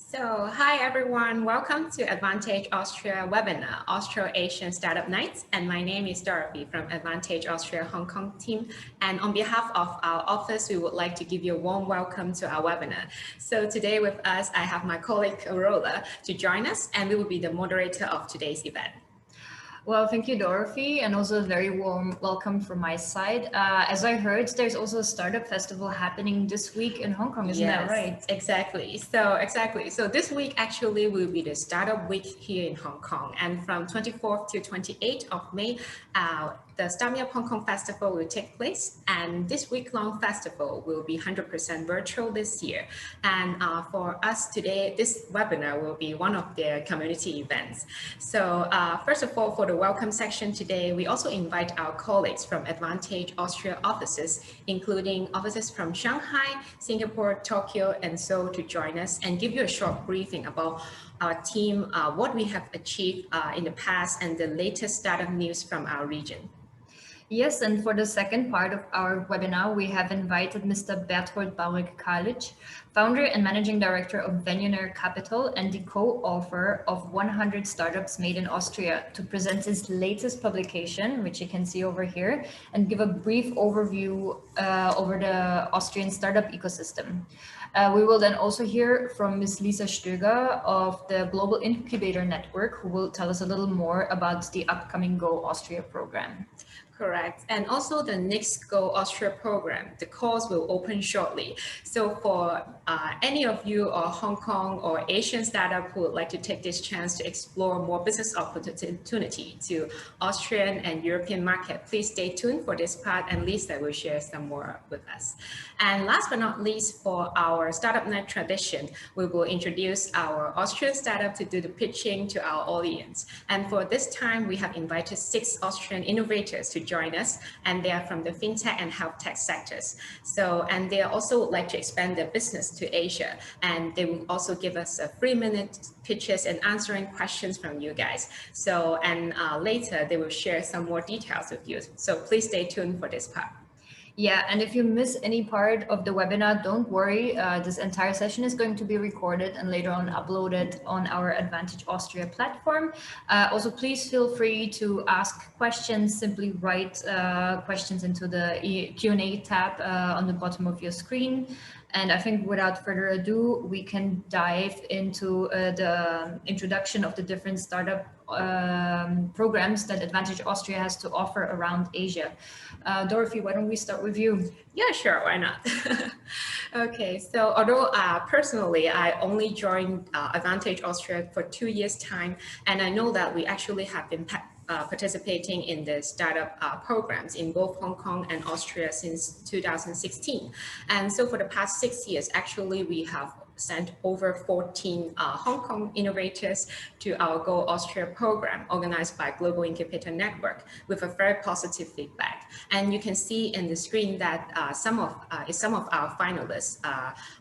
So, hi everyone, welcome to Advantage Austria webinar, Austro-Asian Startup Nite. And my name is Dorathy from Advantage Austria Hong Kong team. And on behalf of our office, we would like to give you a warm welcome to our webinar. So today with us, I have my colleague Carola to join us, and we will be the moderator of today's event. Well, thank you, Dorathy, and also a very warm welcome from my side. As I heard, there's also a startup festival happening this week in Hong Kong, isn't that right? Exactly. So this week actually will be the startup week here in Hong Kong, and from 24th to 28th of May, the StartmeupHK Festival will take place, and this week-long festival will be 100% virtual this year. And for us today, this webinar will be one of their community events. So first of all, for the welcome section today, we also invite our colleagues from Advantage Austria offices, including offices from Shanghai, Singapore, Tokyo, and Seoul to join us and give you a short briefing about our team, what we have achieved in the past, and the latest startup news from our region. Yes, and for the second part of our webinar, we have invited Mr. Berthold Baurek-Karlic, founder and managing director of Venionaire Capital and the co-author of 100 Startups Made in Austria, to present his latest publication, which you can see over here, and give a brief overview over the Austrian startup ecosystem. We will then also hear from Ms. Lisa Stoeger of the Global Incubator Network, who will tell us a little more about the upcoming Go Austria program. Correct. And also the next Go Austria program, the calls will open shortly. So for any of you or Hong Kong or Asian startup who would like to take this chance to explore more business opportunity to Austrian and European market, please stay tuned for this part, and Lisa will share some more with us. And last but not least, for our Startup Night tradition, we will introduce our Austrian startup to do the pitching to our audience. And for this time, we have invited 6 Austrian innovators to join us, and they are from the Fintech and Health Tech sectors. So, and they also would like to expand their business to Asia, and they will also give us a 3-minute pitches and answering questions from you guys. So, and later they will share some more details with you. So please stay tuned for this part. Yeah, and if you miss any part of the webinar, don't worry. This entire session is going to be recorded and later on uploaded on our Advantage Austria platform. Also, please feel free to ask questions. Simply write questions into the Q&A tab on the bottom of your screen. And I think without further ado, we can dive into the introduction of the different startup programs that Advantage Austria has to offer around Asia. Dorathy, why don't we start with you? Yeah, sure, why not? Okay, so although personally, I only joined Advantage Austria for 2 years' time, and I know that we actually have been participating in the startup programs in both Hong Kong and Austria since 2016. And so for the past 6 years, actually, we have sent over 14 Hong Kong innovators to our Go Austria program organized by Global Incubator Network with a very positive feedback. And you can see in the screen that some of our finalists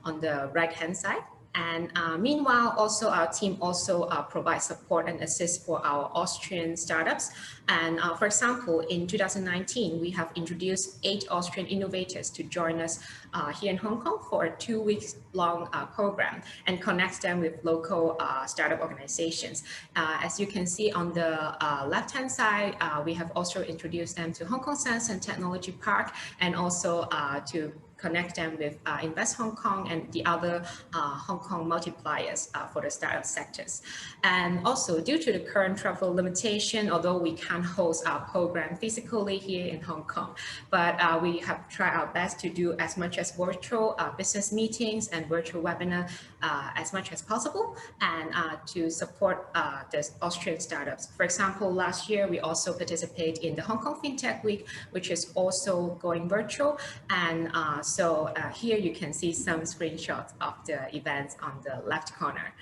on the right-hand side. And meanwhile, also our team also provides support and assist for our Austrian startups. And for example, in 2019, we have introduced 8 Austrian innovators to join us here in Hong Kong for a 2-week-long program and connect them with local startup organizations. As you can see on the left-hand side, we have also introduced them to Hong Kong Science and Technology Park, and also to connect them with Invest Hong Kong and the other Hong Kong multipliers for the startup sectors. And also, due to the current travel limitation, although we can't host our program physically here in Hong Kong, but we have tried our best to do as much as virtual business meetings and virtual webinar as much as possible, and to support the Austrian startups. For example, last year, we also participated in the Hong Kong FinTech Week, which is also going virtual. And so here you can see some screenshots of the events on the left corner.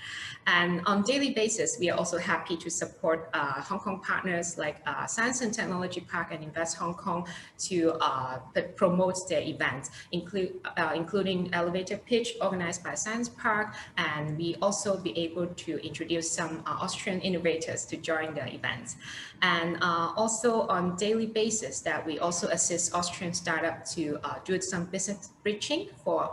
And on daily basis, we are also happy to support Hong Kong partners like Science and Technology Park and Invest Hong Kong to promote their events, including elevator pitch organized by Science Park. And we also be able to introduce some Austrian innovators to join the events. And also on daily basis that we also assist Austrian startup to do some business bridging for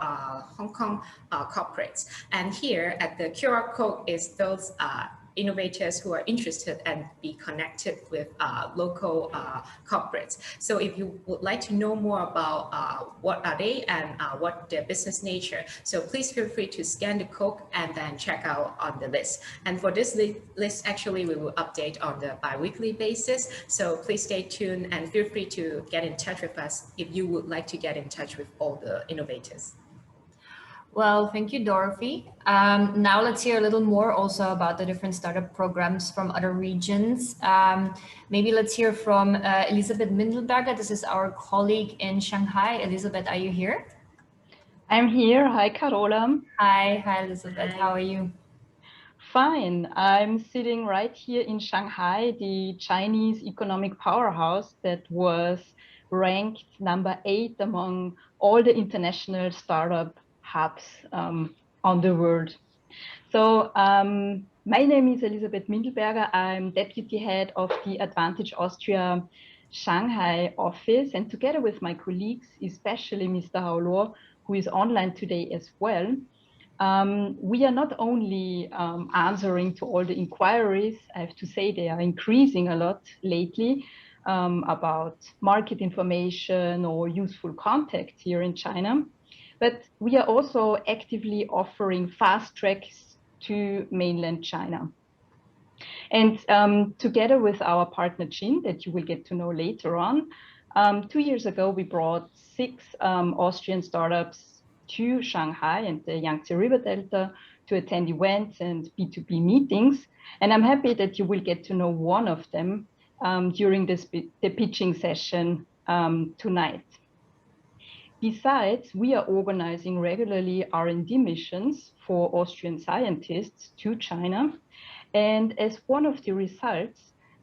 Hong Kong corporates. And here at the QR code is those innovators who are interested and be connected with local corporates. So if you would like to know more about what are they and what their business nature, so please feel free to scan the code and then check out on the list. And for this list, actually, we will update on the bi-weekly basis. So please stay tuned and feel free to get in touch with us if you would like to get in touch with all the innovators. Well, thank you, Dorathy. Now let's hear a little more also about the different startup programs from other regions. Maybe let's hear from Elisabeth Mindlberger. This is our colleague in Shanghai. Elisabeth, are you here? I'm here. Hi, Carola. Hi, Elisabeth. Hi. How are you? Fine. I'm sitting right here in Shanghai, the Chinese economic powerhouse that was ranked number 8 among all the international startup hubs on the world. So my name is Elisabeth Mindlberger. I'm deputy head of the Advantage Austria Shanghai office. And together with my colleagues, especially Mr. Haolo, who is online today as well, we are not only answering to all the inquiries. I have to say they are increasing a lot lately about market information or useful contact here in China. But we are also actively offering fast tracks to mainland China. And together with our partner Jin, that you will get to know later on, 2 years ago, we brought 6 Austrian startups to Shanghai and the Yangtze River Delta to attend events and B2B meetings. And I'm happy that you will get to know one of them during the pitching session tonight. Besides, we are organizing regularly R&D missions for Austrian scientists to China. And as one of the results,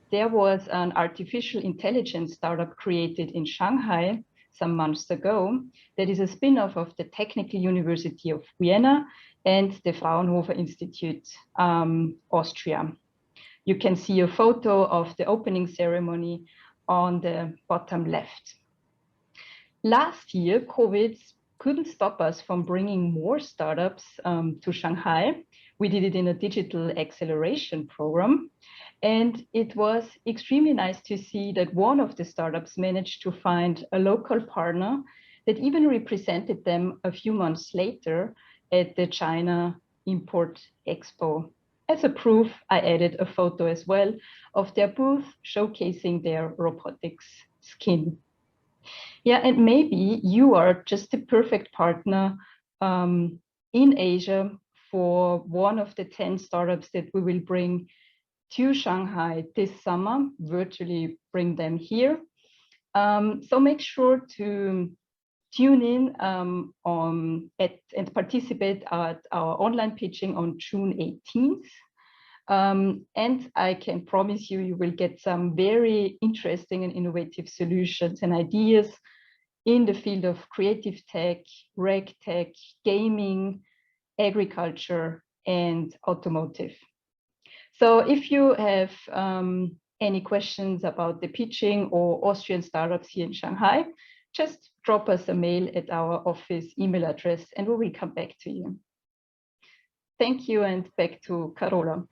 there was an artificial intelligence startup created in Shanghai some months ago that is a spin-off of the Technical University of Vienna and the Fraunhofer Institute, Austria. You can see a photo of the opening ceremony on the bottom left. Last year, COVID couldn't stop us from bringing more startups to Shanghai. We did it in a digital acceleration program. And it was extremely nice to see that one of the startups managed to find a local partner that even represented them a few months later at the China Import Expo. As a proof, I added a photo as well of their booth showcasing their robotics skin. Yeah, and maybe you are just the perfect partner in Asia for one of the 10 startups that we will bring to Shanghai this summer, virtually bring them here. So make sure to tune in and participate at our online pitching on June 18th. And I can promise you, you will get some very interesting and innovative solutions and ideas in the field of creative tech, reg tech, gaming, agriculture, and automotive. So if you have any questions about the pitching or Austrian startups here in Shanghai, just drop us a mail at our office email address and we will come back to you. Thank you, and back to Carola.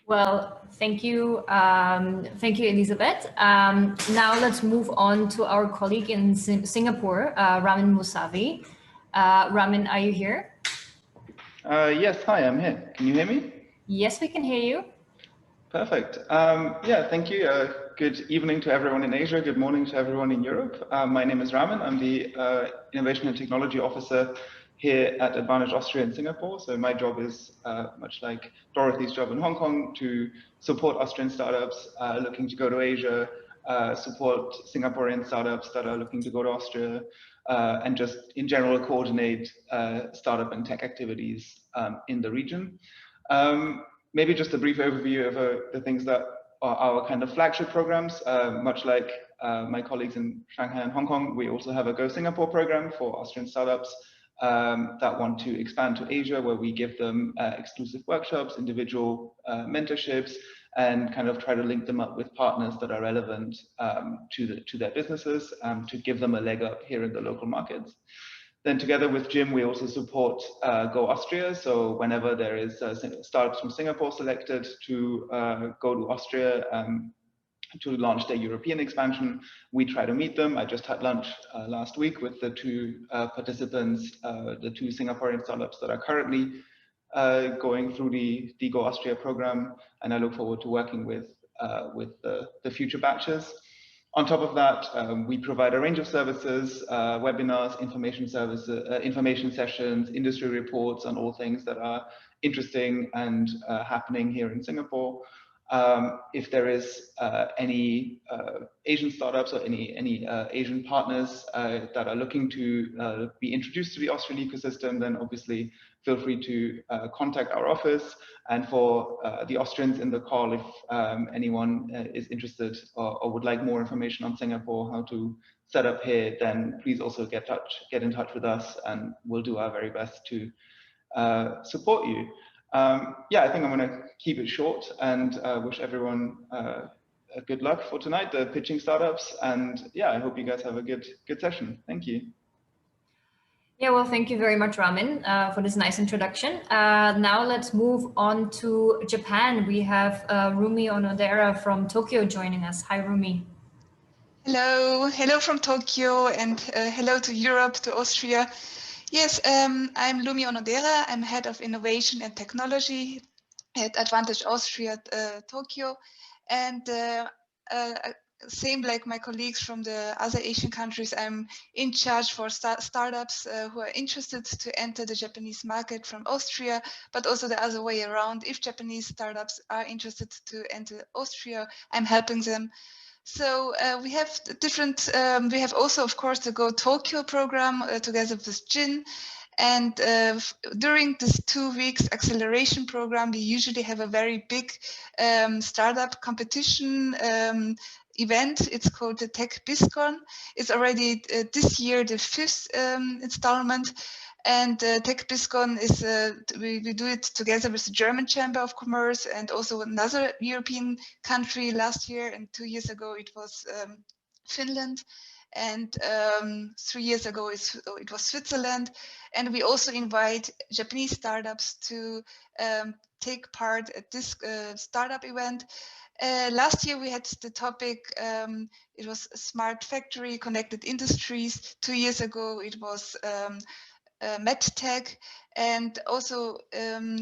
Well, thank you, Elisabeth. Now let's move on to our colleague in Singapore, Ramin Mousavi. Ramin, are you here? Yes, hi, I'm here. Can you hear me? Yes, we can hear you. Perfect. Yeah, thank you. Good evening to everyone in Asia. Good morning to everyone in Europe. My name is Ramin. I'm the Innovation and Technology Officer here at Advantage Austria in Singapore. So my job is much like Dorathy's job in Hong Kong to support Austrian startups looking to go to Asia, support Singaporean startups that are looking to go to Austria, and just in general coordinate startup and tech activities in the region. Maybe just a brief overview of the things that are our kind of flagship programs. Much like my colleagues in Shanghai and Hong Kong, we also have a Go Singapore program for Austrian startups that want to expand to Asia, where we give them exclusive workshops, individual mentorships, and kind of try to link them up with partners that are relevant to their businesses, to give them a leg up here in the local markets. Then together with Jim, we also support Go Austria. So whenever there is startups from Singapore selected to go to Austria to launch their European expansion, we try to meet them. I just had lunch last week with the two participants, the two Singaporean startups that are currently going through the Go Austria program, and I look forward to working with the future batches. On top of that, we provide a range of services, webinars, information sessions, industry reports on all things that are interesting and happening here in Singapore. If there is any Asian startups or any Asian partners that are looking to be introduced to the Austrian ecosystem, then obviously feel free to contact our office. And for the Austrians in the call, if anyone is interested or would like more information on Singapore, how to set up here, then please also get in touch with us, and we'll do our very best to support you. Yeah, I think I'm going to keep it short and wish everyone good luck for tonight, the pitching startups. And yeah, I hope you guys have a good session. Thank you. Yeah, well, thank you very much, Ramin, for this nice introduction. Now let's move on to Japan. We have Rumi Onodera from Tokyo joining us. Hi, Rumi. Hello from Tokyo, and hello to Europe, to Austria. Yes, I'm Rumi Onodera. I'm head of innovation and technology at Advantage Austria, Tokyo, and same like my colleagues from the other Asian countries, I'm in charge for startups who are interested to enter the Japanese market from Austria, but also the other way around. If Japanese startups are interested to enter Austria, I'm helping them. So we have different, we have also, of course, the Go Tokyo program together with Jin. And during this 2 weeks acceleration program, we usually have a very big startup competition event. It's called the Tech BizCon. It's already this year the 5th installment. And Tech BizCon is, we do it together with the German Chamber of Commerce and also another European country. Last year and 2 years ago, it was Finland. And 3 years ago, it was Switzerland. And we also invite Japanese startups to take part at this startup event. Last year we had the topic, it was Smart Factory, Connected Industries. 2 years ago it was MedTech. And also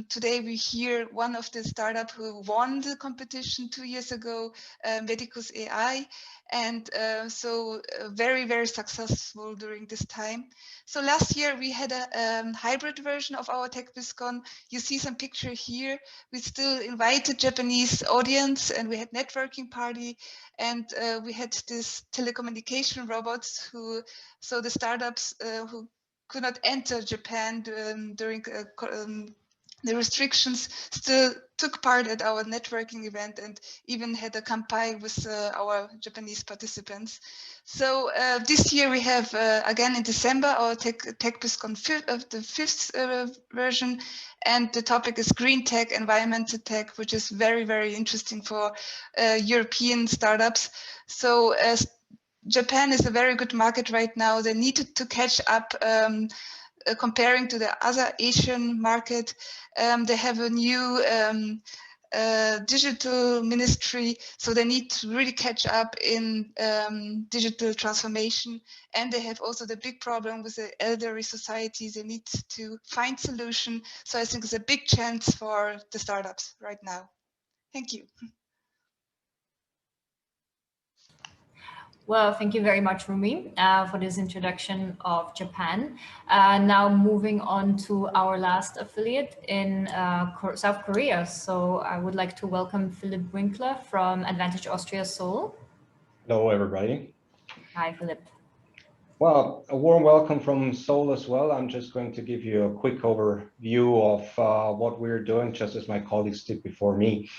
today we hear one of the startups who won the competition 2 years ago, Medicus AI. And so very, very successful during this time. So last year we had a hybrid version of our Tech BizCon. You see some picture here. We still invited Japanese audience and we had networking party, and we had this telecommunication robots who, so the startups who could not enter Japan during the restrictions still took part at our networking event and even had a kampai with our Japanese participants. So this year we have again in December our Tech BizCon the 5th version, and the topic is green tech, environmental tech, which is very, very interesting for European startups. So Japan is a very good market right now. They needed to catch up comparing to the other Asian market. They have a new digital ministry, so they need to really catch up in digital transformation. And they have also the big problem with the elderly society. They need to find solution. So I think it's a big chance for the startups right now. Thank you. Well, thank you very much, Rumi, for this introduction of Japan. Now moving on to our last affiliate in South Korea. So I would like to welcome Philipp Winkler from Advantage Austria, Seoul. Hello, everybody. Hi, Philipp. Well, a warm welcome from Seoul as well. I'm just going to give you a quick overview of what we're doing, just as my colleagues did before me.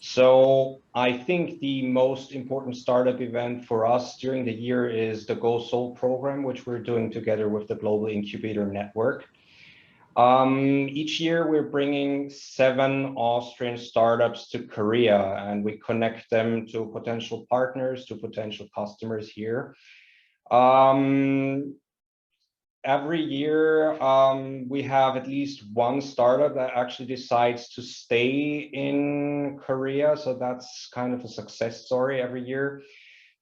So I think the most important startup event for us during the year is the Go Seoul program, which we're doing together with the Global Incubator Network. Each year we're bringing 7 Austrian startups to Korea, and we connect them to potential partners, to potential customers here. Every year we have at least one startup that actually decides to stay in Korea. So that's kind of a success story every year.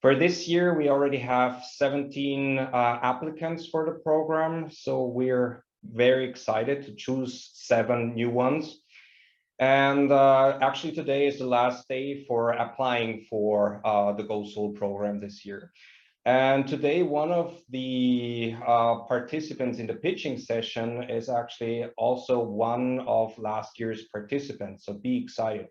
For this year, we already have 17 applicants for the program. So we're very excited to choose 7 new ones. And actually today is the last day for applying for the Go Seoul program this year. And today, one of the participants in the pitching session is actually also one of last year's participants, so be excited.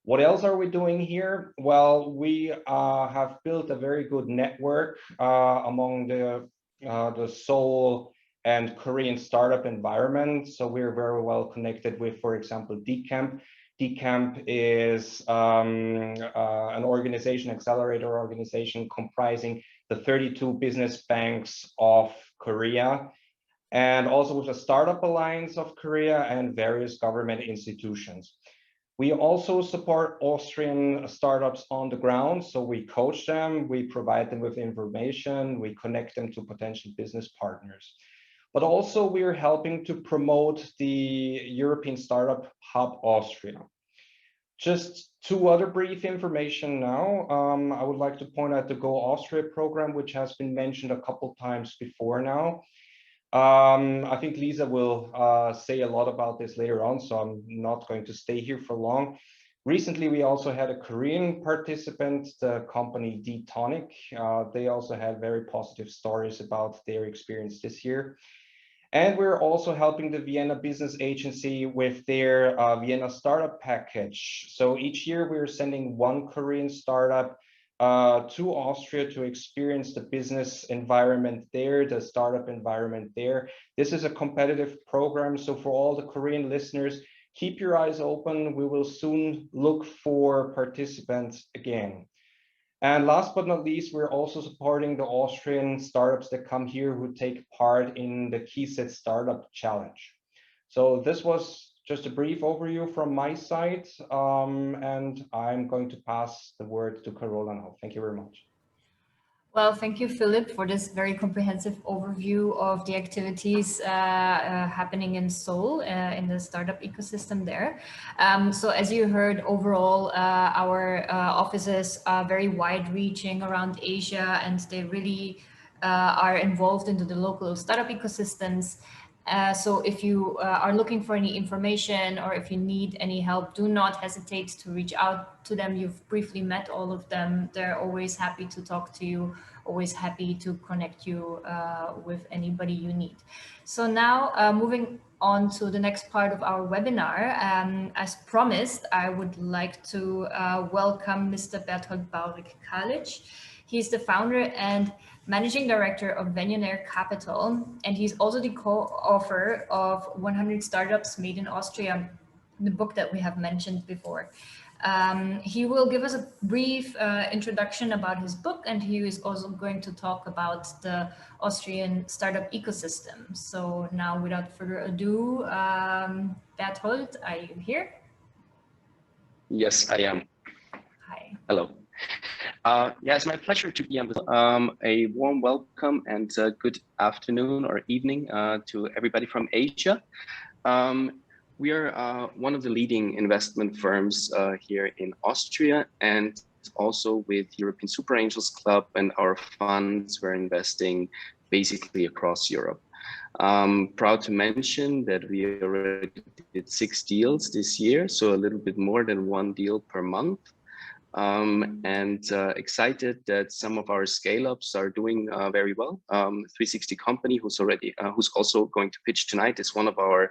What else are we doing here? Well, we have built a very good network among the Seoul and Korean startup environment. So we're very well connected with, for example, DCamp. DCamp is an organization, accelerator organization comprising the 32 business banks of Korea, and also with the Startup Alliance of Korea and various government institutions. We also support Austrian startups on the ground. So we coach them, we provide them with information, we connect them to potential business partners. But also we're helping to promote the European Startup Hub Austria. Just 2 other brief information now. I would like to point out the Go Austria program, which has been mentioned a couple times before now. I think Lisa will say a lot about this later on, so I'm not going to stay here for long. Recently, we also had a Korean participant, the company D-Tonic. They also had very positive stories about their experience this year. And we're also helping the Vienna Business Agency with their Vienna Startup Package. So each year we're sending 1 Korean startup to Austria to experience the business environment there, the startup environment there. This is a competitive program. So for all the Korean listeners, keep your eyes open. We will soon look for participants again. And last but not least, we're also supporting the Austrian startups that come here who take part in the KeySet Startup Challenge. So this was just a brief overview from my side, and I'm going to pass the word to Carola now. Thank you very much. Well, thank you, Philipp, for this very comprehensive overview of the activities happening in Seoul in the startup ecosystem there. So as you heard, overall, our offices are very wide-reaching around Asia, and they really are involved into the local startup ecosystems. So if you are looking for any information or if you need any help, do not hesitate to reach out to them. You've briefly met all of them. They're always happy to talk to you, always happy to connect you with anybody you need. So now moving on to the next part of our webinar, as promised, I would like to welcome Mr. Berthold Baurek-Karlic. He's the founder and Managing Director of Venionaire Capital, and he's also the co-author of 100 Startups Made in Austria, the book that we have mentioned before. He will give us a brief introduction about his book, and he is also going to talk about the Austrian startup ecosystem. So now, without further ado, Berthold, are you here? Yes, I am. Hi. Hello. Yeah, it's my pleasure to be on this. A warm welcome and good afternoon or evening to everybody from Asia. We are one of the leading investment firms here in Austria, and also with European Super Angels Club and our funds, we're investing basically across Europe. Proud to mention that we already did 6 deals this year, so a little bit more than 1 deal per month. And excited that some of our scale-ups are doing very well. 360 Company, who's also going to pitch tonight, is one of our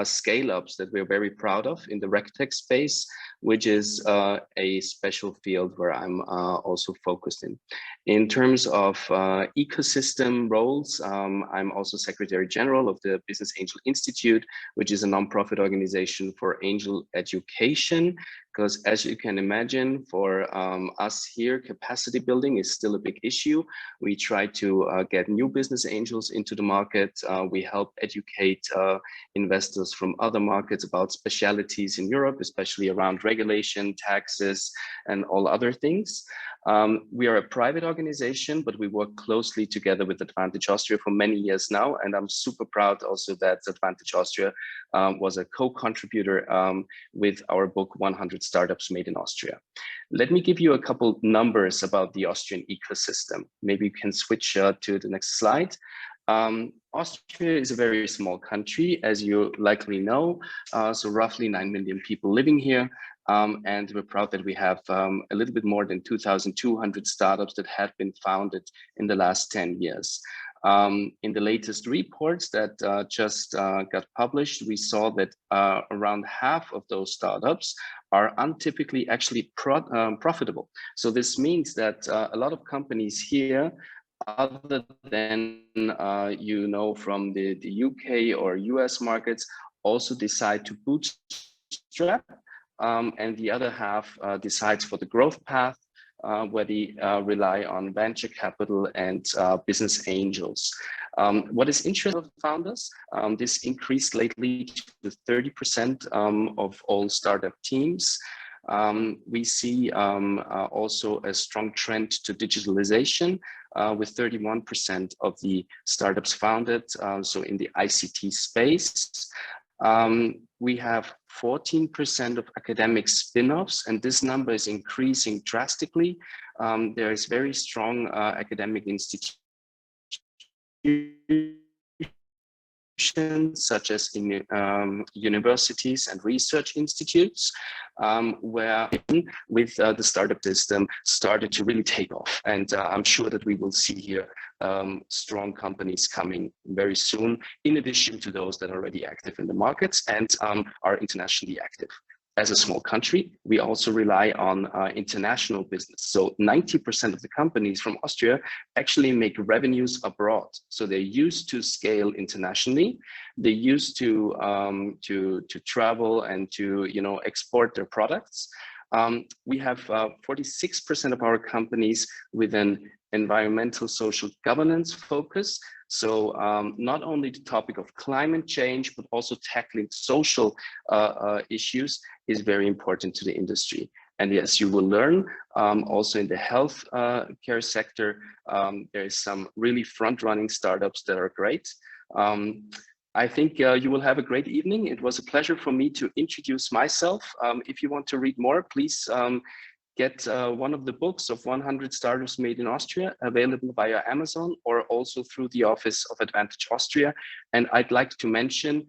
scale-ups that we're very proud of in the RegTech space, which is a special field where I'm also focused in. In terms of ecosystem roles, I'm also Secretary General of the Business Angel Institute, which is a nonprofit organization for angel education, because as you can imagine, for us here, capacity building is still a big issue. We try to get new business angels into the market. We help educate investors from other markets about specialities in Europe, especially around regulation, taxes, and all other things. We are a private organization, but we work closely together with Advantage Austria for many years now. And I'm super proud also that Advantage Austria was a co-contributor with our book 100 Startups Made in Austria. Let me give you a couple numbers about the Austrian ecosystem. Maybe you can switch to the next slide. Austria is a very small country, as you likely know, so roughly 9 million people living here. And we're proud that we have a little bit more than 2,200 startups that have been founded in the last 10 years. In the latest reports that just got published, we saw that around half of those startups are untypically actually profitable. So this means that a lot of companies here, other than from the UK or US markets, also decide to bootstrap, and the other half decides for the growth path, where they rely on venture capital and business angels. What is interesting of founders, this increased lately to 30% of all startup teams. We see also a strong trend to digitalization, with 31% of the startups founded, so in the ICT space. We have 14% of academic spin-offs, and this number is increasing drastically. There is very strong academic institutions, such as in universities and research institutes, where with the startup system started to really take off. And I'm sure that we will see here strong companies coming very soon, in addition to those that are already active in the markets and are internationally active. As a small country, we also rely on international business. So 90% of the companies from Austria actually make revenues abroad. So they're used to scale internationally. They're used to travel and to export their products. We have 46% of our companies with an environmental social governance focus. So not only the topic of climate change, but also tackling social issues is very important to the industry. And yes, you will learn also in the health care sector, there is some really front-running startups that are great. I think you will have a great evening. It was a pleasure for me to introduce myself. If you want to read more, please get one of the books of 100 Startups Made in Austria, available via Amazon or also through the office of Advantage Austria. And I'd like to mention,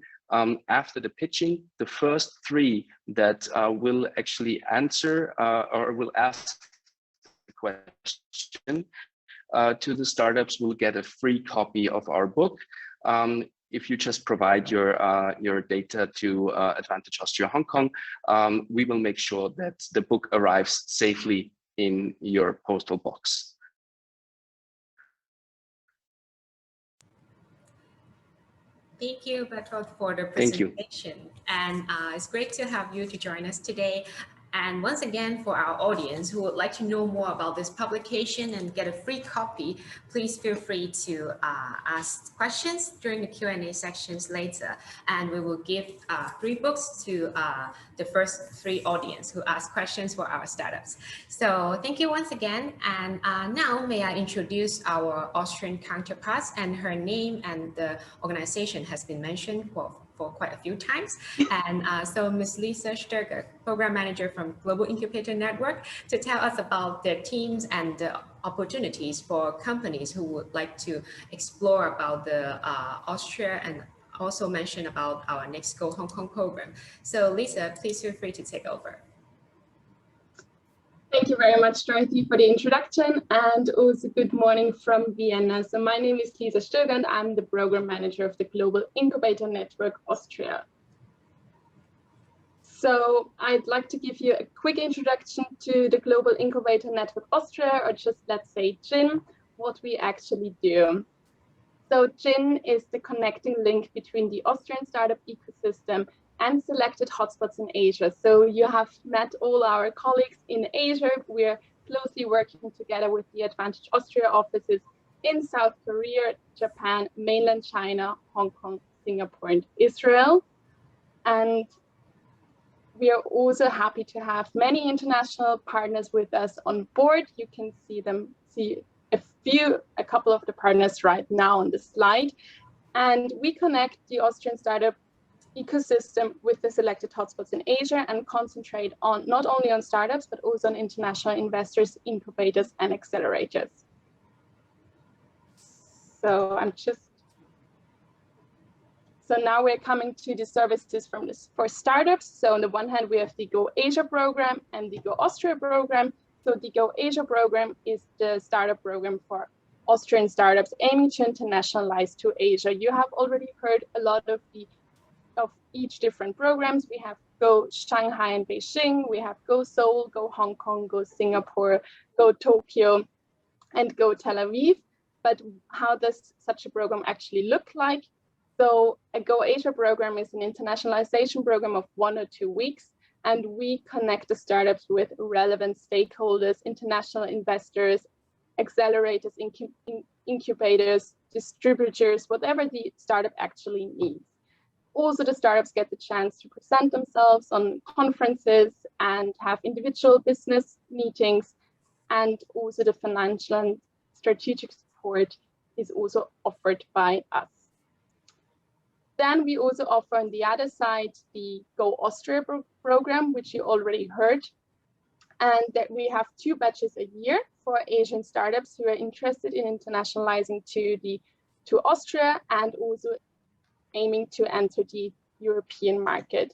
after the pitching, the first 3 that will actually answer or will ask the question to the startups will get a free copy of our book. If you just provide your data to Advantage Austria Hong Kong, we will make sure that the book arrives safely in your postal box. Thank you, Berthold, for the presentation. And it's great to have you to join us today. And once again, for our audience who would like to know more about this publication and get a free copy, please feel free to ask questions during the Q&A sections later. And we will give 3 books to the first 3 audience who ask questions for our startups. So thank you once again. And now may I introduce our Austrian counterparts, and her name and the organization has been mentioned for quite a few times. And so Ms. Lisa Stoeger, Program Manager from Global Incubator Network, to tell us about their teams and the opportunities for companies who would like to explore about the Austria, and also mention about our Next Go Hong Kong program. So Lisa, please feel free to take over. Thank you very much, Dorathy, for the introduction, and also good morning from Vienna. So my name is Lisa Stoeger, and I'm the Program Manager of the Global Incubator Network Austria. So I'd like to give you a quick introduction to the Global Incubator Network Austria, or just let's say GIN, what we actually do. So GIN is the connecting link between the Austrian startup ecosystem and selected hotspots in Asia. So you have met all our colleagues in Asia. We're closely working together with the Advantage Austria offices in South Korea, Japan, mainland China, Hong Kong, Singapore, and Israel. And we are also happy to have many international partners with us on board. You can see a couple of the partners right now on the slide. And we connect the Austrian startup ecosystem with the selected hotspots in Asia and concentrate on not only on startups, but also on international investors, incubators, and accelerators. So now we're coming to the services for startups. So on the one hand, we have the Go Asia program and the Go Austria program. So the Go Asia program is the startup program for Austrian startups aiming to internationalize to Asia. You have already heard a lot of each different programs. We have Go Shanghai and Beijing, we have Go Seoul, Go Hong Kong, Go Singapore, Go Tokyo, and Go Tel Aviv. But how does such a program actually look like? So a Go Asia program is an internationalization program of 1 or 2 weeks, and we connect the startups with relevant stakeholders, international investors, accelerators, incubators, distributors, whatever the startup actually needs. Also, the startups get the chance to present themselves on conferences and have individual business meetings, and also the financial and strategic support is also offered by us. Then we also offer on the other side the Go Austria program, which you already heard, and that we have 2 batches a year for Asian startups who are interested in internationalizing to Austria and also aiming to enter the European market.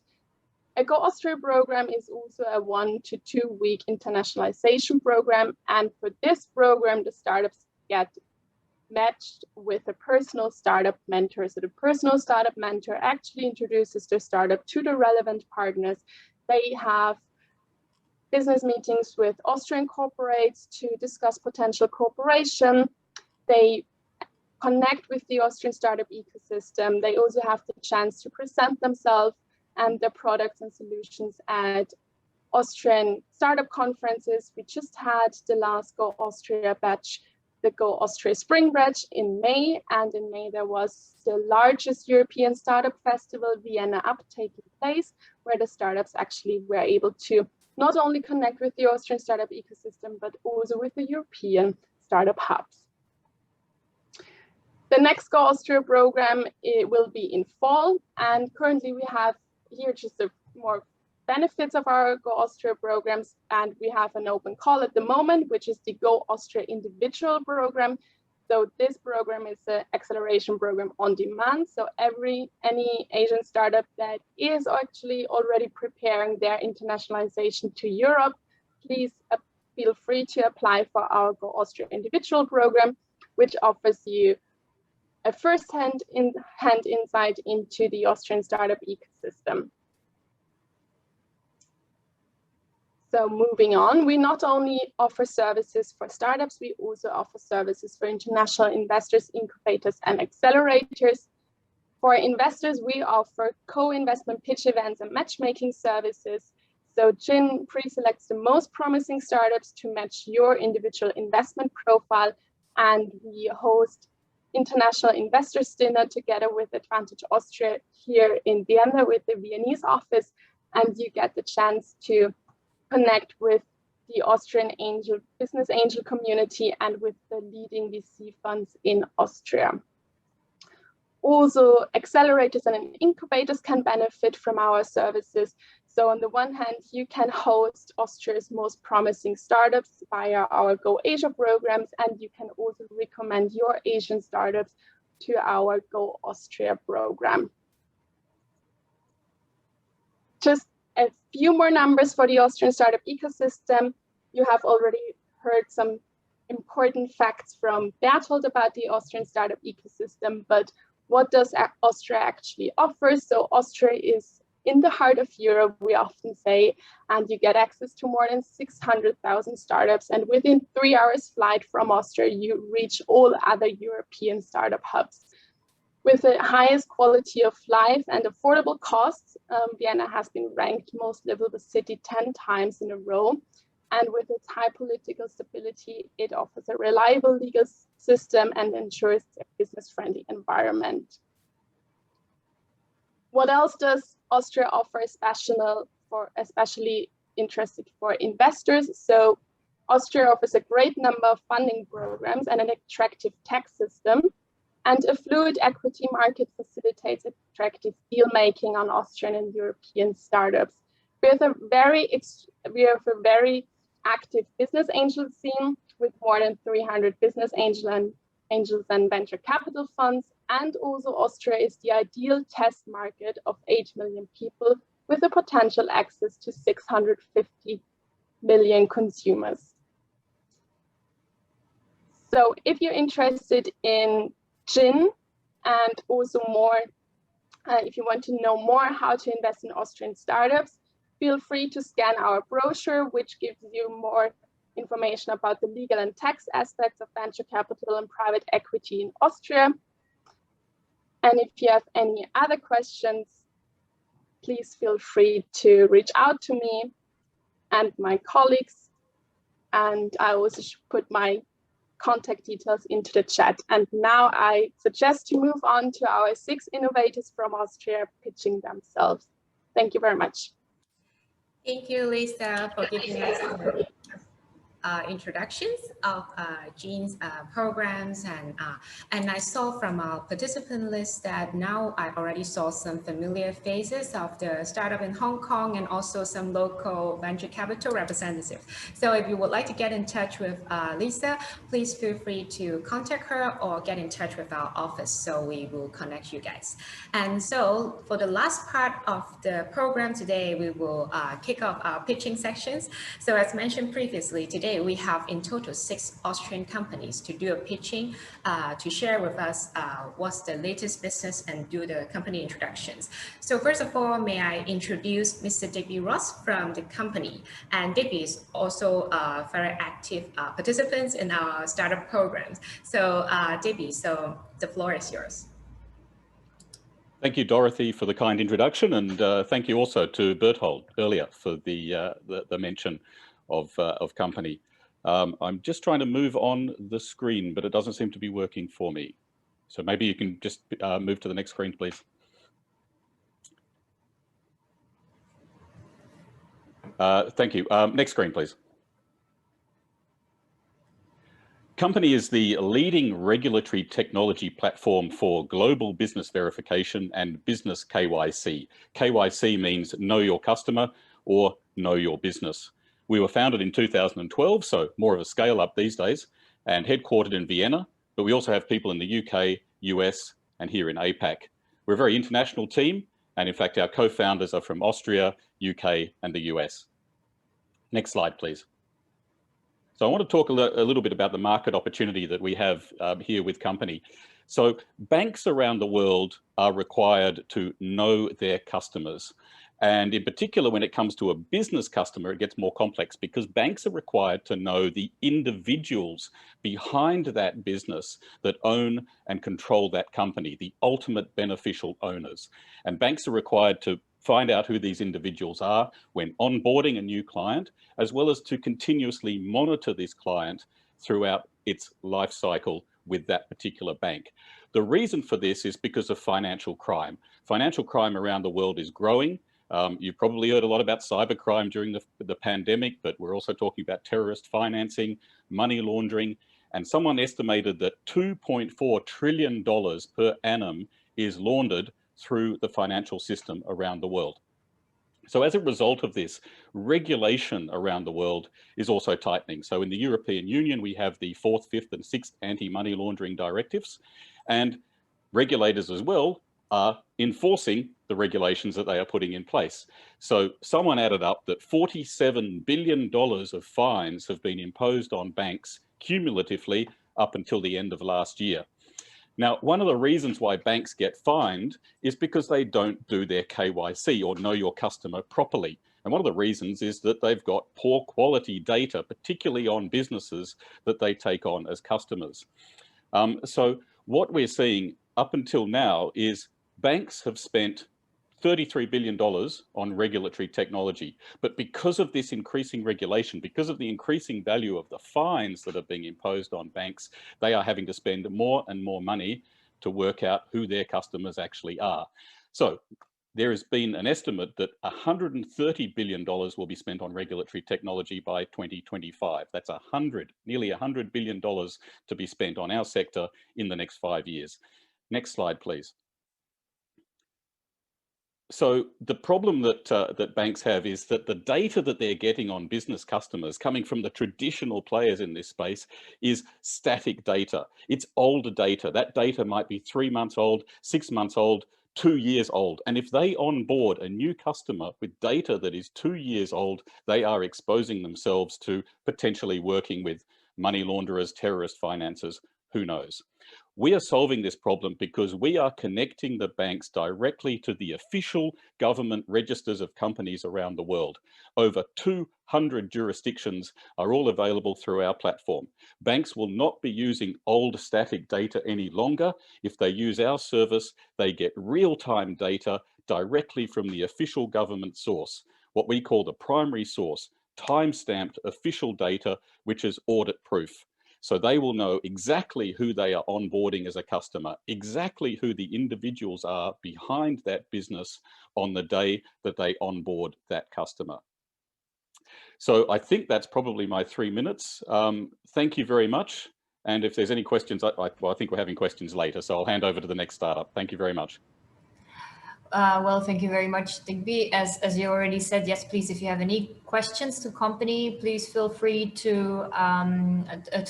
A Go Austria program is also a 1 to 2 week internationalization program, and for this program, the startups get matched with a personal startup mentor. So the personal startup mentor actually introduces their startup to the relevant partners. They have business meetings with Austrian corporates to discuss potential cooperation. They connect with the Austrian startup ecosystem. They also have the chance to present themselves and their products and solutions at Austrian startup conferences. We just had the last Go Austria batch, the Go Austria Spring Batch in May, and in May there was the largest European Startup Festival, Vienna Up, taking place, where the startups actually were able to not only connect with the Austrian startup ecosystem, but also with the European startup hubs. The next Go Austria program, it will be in fall, and currently we have here just a more benefits of our Go Austria programs, and we have an open call at the moment, which is the Go Austria individual program. So this program is an acceleration program on demand. So any Asian startup that is actually already preparing their internationalization to Europe, please feel free to apply for our Go Austria individual program, which offers you a first-hand insight into the Austrian startup ecosystem. So moving on, we not only offer services for startups, we also offer services for international investors, incubators, and accelerators. For investors, we offer co-investment pitch events and matchmaking services. So Jin pre-selects the most promising startups to match your individual investment profile, and we host international investors dinner together with Advantage Austria here in Vienna with the Viennese office, and you get the chance to connect with the Austrian business angel community and with the leading VC funds in Austria. Also, accelerators and incubators can benefit from our services. So on the one hand, you can host Austria's most promising startups via our Go Asia programs, and you can also recommend your Asian startups to our Go Austria program. Just a few more numbers for the Austrian startup ecosystem. You have already heard some important facts from Berthold about the Austrian startup ecosystem, but what does Austria actually offer? So Austria is in the heart of Europe, we often say, and you get access to more than 600,000 startups, and within 3 hours flight from Austria, you reach all other European startup hubs. With the highest quality of life and affordable costs, Vienna has been ranked most livable city 10 times in a row. And with its high political stability, it offers a reliable legal system and ensures a business-friendly environment. What else does Austria offer especially interested for investors? So Austria offers a great number of funding programs and an attractive tax system. And a fluid equity market facilitates attractive deal making on Austrian and European startups. We have a very active business angel scene with more than 300 business angels and venture capital funds. And also Austria is the ideal test market of 8 million people with a potential access to 650 million consumers. So if you're interested in gin and also more, if you want to know more how to invest in Austrian startups, feel free to scan our brochure, which gives you more information about the legal and tax aspects of venture capital and private equity in Austria. And if you have any other questions, please feel free to reach out to me and my colleagues. And I also should put my contact details into the chat. And now I suggest to move on to our 6 innovators from Austria pitching themselves. Thank you very much. Thank you, Lisa, for giving us introductions of Jean's programs, and I saw from our participant list that now I already saw some familiar faces of the startup in Hong Kong and also some local venture capital representatives. So if you would like to get in touch with Lisa, please feel free to contact her or get in touch with our office so we will connect you guys. And so for the last part of the program today, we will kick off our pitching sections. So as mentioned previously, today we have in total 6 Austrian companies to do a pitching to share with us what's the latest business and do the company introductions. So first of all, may I introduce Mr. Digby Ross from the company. And Digby is also very active participants in our startup programs. So Digby, so the floor is yours. Thank you, Dorathy, for the kind introduction, and thank you also to Berthold earlier for the mention of company. I'm just trying to move on the screen, but it doesn't seem to be working for me. So maybe you can just move to the next screen, please. Thank you. Next screen, please. Company is the leading regulatory technology platform for global business verification and business KYC. KYC means know your customer or know your business. We were founded in 2012, so more of a scale up these days, and headquartered in Vienna, but we also have people in the UK, US, and here in APAC. We're a very international team, and in fact, our co-founders are from Austria, UK, and the US. Next slide, please. So I want to talk a little bit about the market opportunity that we have here with company. So banks around the world are required to know their customers. And in particular, when it comes to a business customer, it gets more complex because banks are required to know the individuals behind that business that own and control that company, the ultimate beneficial owners. And banks are required to find out who these individuals are when onboarding a new client, as well as to continuously monitor this client throughout its life cycle with that particular bank. The reason for this is because of financial crime. Financial crime around the world is growing. You probably heard a lot about cybercrime during the pandemic, but we're also talking about terrorist financing, money laundering, and someone estimated that $2.4 trillion per annum is laundered through the financial system around the world. So as a result of this, regulation around the world is also tightening. So in the European Union, we have the 4th, 5th, and 6th anti-money laundering directives, and regulators as well are enforcing the regulations that they are putting in place. So someone added up that $47 billion of fines have been imposed on banks cumulatively up until the end of last year. Now, one of the reasons why banks get fined is because they don't do their KYC or know your customer properly. And one of the reasons is that they've got poor quality data, particularly on businesses that they take on as customers. So what we're seeing up until now is banks have spent $33 billion on regulatory technology. But because of this increasing regulation, because of the increasing value of the fines that are being imposed on banks, they are having to spend more and more money to work out who their customers actually are. So there has been an estimate that $130 billion will be spent on regulatory technology by 2025. That's nearly $100 billion to be spent on our sector in the next 5 years. Next slide, please. So the problem that banks have is that the data that they're getting on business customers coming from the traditional players in this space is static data. It's older data. That data might be 3 months old, 6 months old, 2 years old. And if they onboard a new customer with data that is 2 years old, they are exposing themselves to potentially working with money launderers, terrorist financiers, who knows. We are solving this problem because we are connecting the banks directly to the official government registers of companies around the world. Over 200 jurisdictions are all available through our platform. Banks will not be using old static data any longer. If they use our service, they get real-time data directly from the official government source, what we call the primary source, time-stamped official data, which is audit-proof. So they will know exactly who they are onboarding as a customer, exactly who the individuals are behind that business on the day that they onboard that customer. So I think that's probably my 3 minutes. Thank you very much. And if there's any questions, well, I think we're having questions later, so I'll hand over to the next startup. Thank you very much. Well, thank you very much, Digby. As you already said, yes, please, if you have any questions to company, please feel free to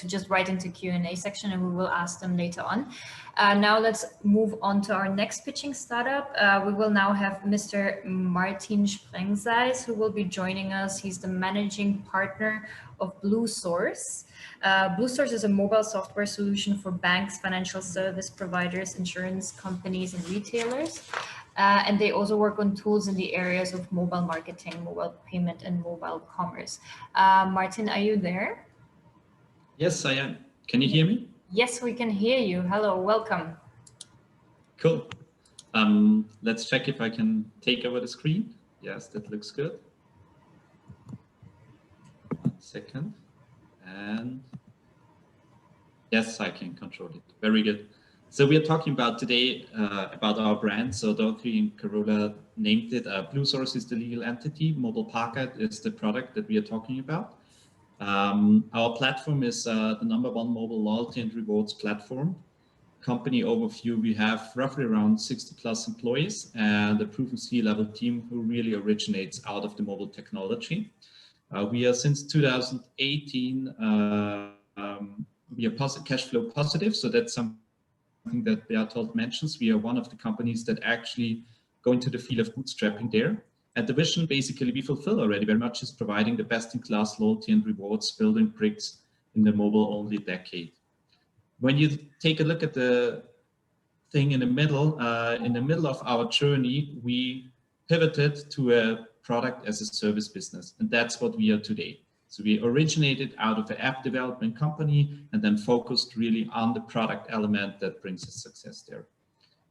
just write into Q&A section and we will ask them later on. Now let's move on to our next pitching startup. We will now have Mr. Martin Sprengseis, who will be joining us. He's the managing partner of Bluesource. Bluesource is a mobile software solution for banks, financial service providers, insurance companies, and retailers. And they also work on tools in the areas of mobile marketing, mobile payment, and mobile commerce. Martin, are you there? Yes, I am. Can you hear me? Yes, we can hear you. Hello, welcome. Cool. Let's check if I can take over the screen. Yes, that looks good. 1 second. And yes, I can control it. Very good. So we are talking about today about our brand. So Dorathy and Carola named it. Bluesource is the legal entity. MobileParker is the product that we are talking about. Our platform is the #1 mobile loyalty and rewards platform. Company overview, we have roughly around 60+ employees and a proven C-level team who really originates out of the mobile technology. We are since 2018, we are cash flow positive. So that's something that Berthold mentions. We are one of the companies that actually go into the field of bootstrapping there. And the vision basically we fulfill already very much is providing the best-in-class loyalty and rewards building bricks in the mobile-only decade. When you take a look at the thing in the middle of our journey, we pivoted to a product as a service business, and that's what we are today. So we originated out of an app development company and then focused really on the product element that brings us success there.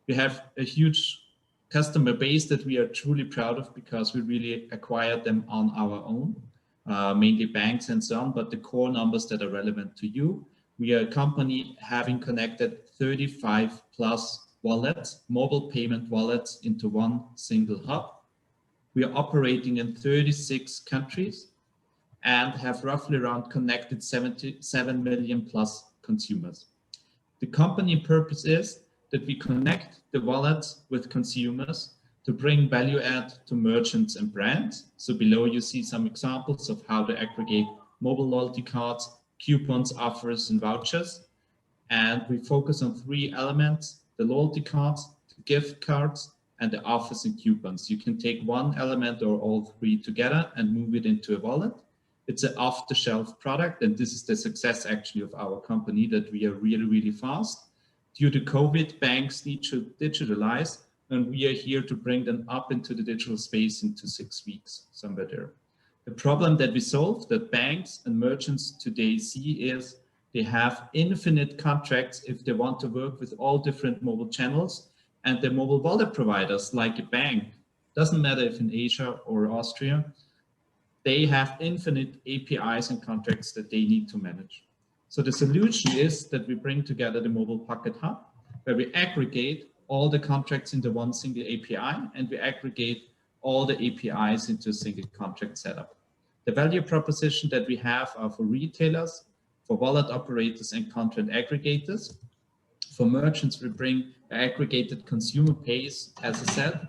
We have a huge customer base that we are truly proud of because we really acquired them on our own, mainly banks and so on, but the core numbers that are relevant to you, we are a company having connected 35+ wallets, mobile payment wallets into one single hub. We are operating in 36 countries and have roughly around connected 77 million+ consumers. The company purpose is that we connect the wallets with consumers to bring value add to merchants and brands. So below you see some examples of how to aggregate mobile loyalty cards, coupons, offers, and vouchers. And we focus on 3 elements: the loyalty cards, the gift cards, and the offers and coupons. You can take one element or all 3 together and move it into a wallet. It's an off-the-shelf product, and this is the success actually of our company, that we are really, really fast. Due to COVID, banks need to digitalize, and we are here to bring them up into the digital space into 6 weeks, somewhere there. The problem that we solve, that banks and merchants today see, is They have infinite contracts if they want to work with all different mobile channels, and their mobile wallet providers, like a bank, doesn't matter if in Asia or Austria, they have infinite APIs and contracts that they need to manage. So the solution is that we bring together the mobile pocket hub, where we aggregate all the contracts into one single API, and we aggregate all the APIs into a single contract setup. The value proposition that we have are for retailers, for wallet operators and content aggregators. For merchants, we bring aggregated consumer pays, as I said,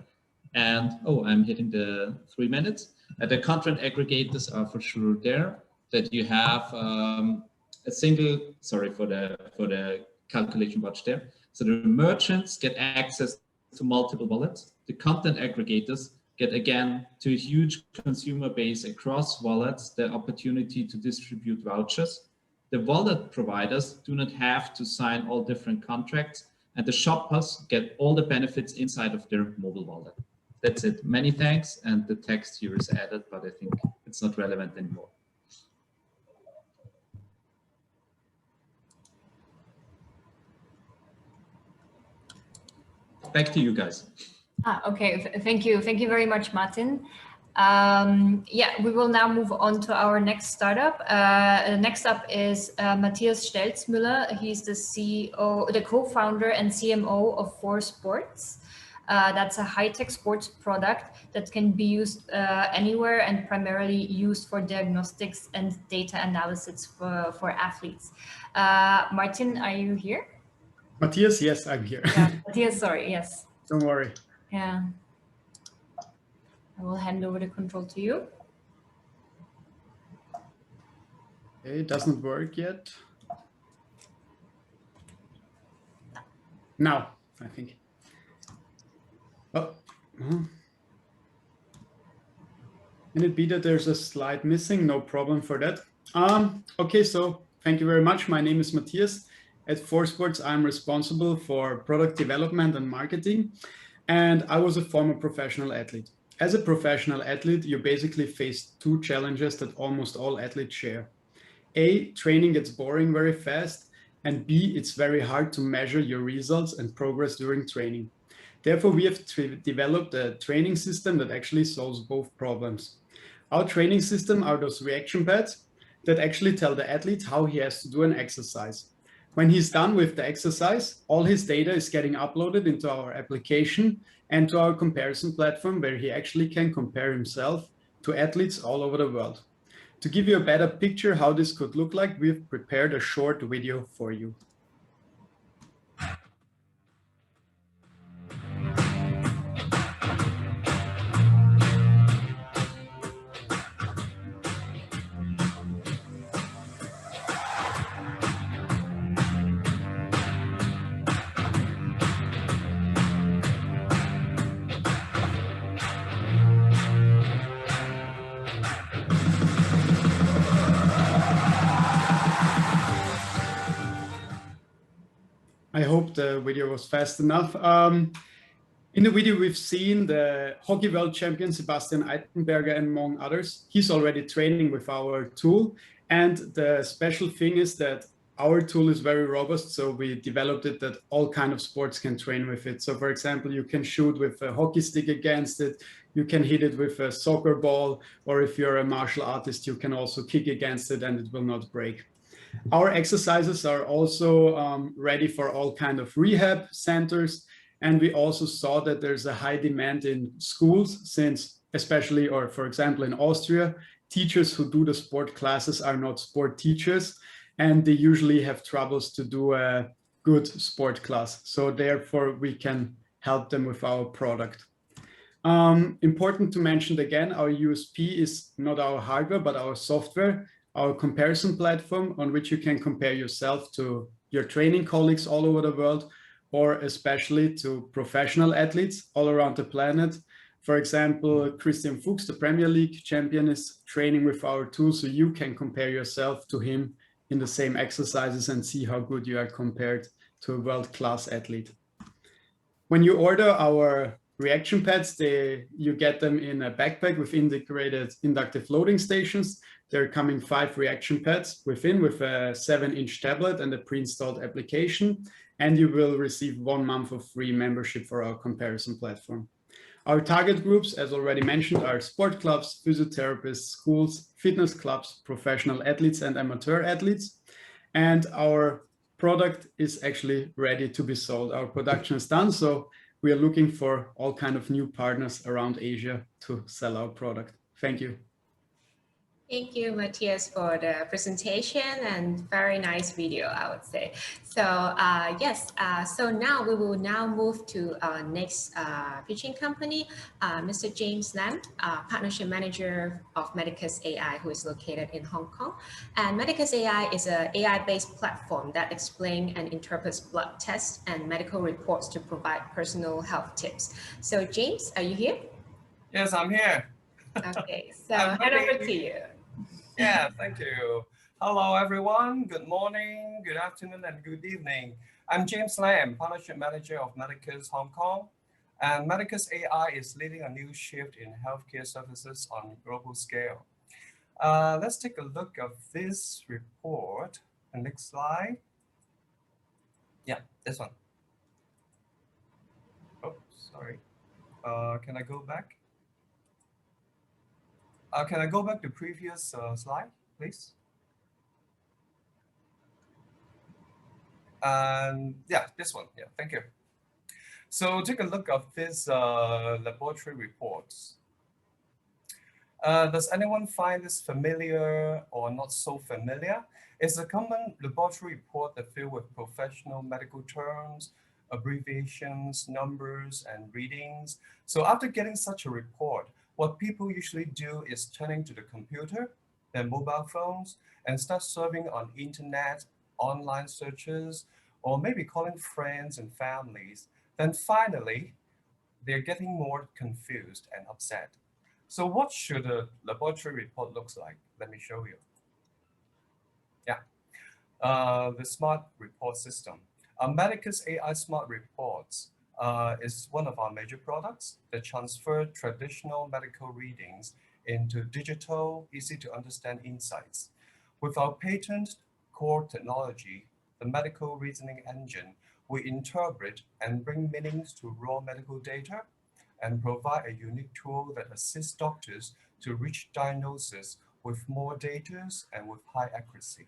and I'm hitting the 3 minutes. The content aggregators are for sure there, that you have a single, sorry for the calculation watch there. So the merchants get access to multiple wallets. The content aggregators get again to a huge consumer base across wallets, the opportunity to distribute vouchers. The wallet providers do not have to sign all different contracts, and the shoppers get all the benefits inside of their mobile wallet. That's it. Many thanks, and the text here is added, but I think it's not relevant anymore. Back to you guys. Okay, thank you. Thank you very much, Martin. Yeah, we will now move on to our next startup. Next up is Martthias Stelzmueller. He's the CEO, the co-founder and CMO of 4Sports. That's a high-tech sports product that can be used anywhere and primarily used for diagnostics and data analysis for athletes. Martin, are you here? Matthias, yes, I'm here. Yeah, Matthias, sorry, yes. Don't worry. Yeah. I will hand over the control to you. Okay, it doesn't work yet. Now, I think. Oh. Can it be that there's a slide missing? No problem for that. Okay, so thank you very much. My name is Matthias. At 4Sports, I'm responsible for product development and marketing, and I was a former professional athlete. As a professional athlete, you basically face two challenges that almost all athletes share. A, training gets boring very fast, and B, it's very hard to measure your results and progress during training. Therefore, we have developed a training system that actually solves both problems. Our training system are those reaction pads that actually tell the athlete how he has to do an exercise. When he's done with the exercise, all his data is getting uploaded into our application and to our comparison platform, where he actually can compare himself to athletes all over the world. To give you a better picture how this could look like, we've prepared a short video for you. I hope the video was fast enough. In the video, we've seen the hockey world champion, Sebastian Mindlberger, among others. He's already training with our tool. And the special thing is that our tool is very robust. So we developed it that all kinds of sports can train with it. So for example, you can shoot with a hockey stick against it. You can hit it with a soccer ball. Or if you're a martial artist, you can also kick against it and it will not break. Our exercises are also ready for all kinds of rehab centers. And we also saw that there's a high demand in schools since especially, or for example, in Austria, teachers who do the sport classes are not sport teachers, and they usually have troubles to do a good sport class. So therefore, we can help them with our product. Important to mention again, our USP is not our hardware, but our software, our comparison platform on which you can compare yourself to your training colleagues all over the world, or especially to professional athletes all around the planet. For example, Christian Fuchs, the Premier League champion, is training with our tool, so you can compare yourself to him in the same exercises and see how good you are compared to a world-class athlete. When you order our reaction pads. You get them in a backpack with integrated inductive loading stations. They're coming 5 reaction pads within with a 7-inch tablet and a pre-installed application. And you will receive 1 month of free membership for our comparison platform. Our target groups, as already mentioned, are sport clubs, physiotherapists, schools, fitness clubs, professional athletes and amateur athletes. And our product is actually ready to be sold. Our production is done, so we are looking for all kind of new partners around Asia to sell our product. Thank you. Thank you, Martthias, for the presentation and very nice video, I would say. So yes, so now we will now move to our next pitching company, Mr. James Lam, Partnership Manager of Medicus AI, who is located in Hong Kong. And Medicus AI is an AI-based platform that explains and interprets blood tests and medical reports to provide personal health tips. So James, are you here? Yes, I'm here. Okay, so head over to you. Yeah, thank you. Hello, everyone. Good morning, good afternoon, and good evening. I'm James Lam, Partnership Manager of Medicus Hong Kong. And Medicus AI is leading a new shift in healthcare services on a global scale. Let's take a look at this report. The next slide. Yeah, this one. Oh, sorry. Can I go back? Can I go back to previous slide, please? And yeah, this one. Yeah, thank you. So take a look at this laboratory reports. Does anyone find this familiar or not so familiar? It's a common laboratory report that filled with professional medical terms, abbreviations, numbers, and readings. So after getting such a report, what people usually do is turning to the computer, their mobile phones, and start surfing on internet, online searches, or maybe calling friends and families. Then finally, they're getting more confused and upset. So what should a laboratory report look like? Let me show you. Yeah, the smart report system. Medicus AI Smart Reports is one of our major products that transfer traditional medical readings into digital, easy to understand insights. With our patent core technology, the medical reasoning engine, we interpret and bring meanings to raw medical data and provide a unique tool that assists doctors to reach diagnosis with more data and with high accuracy.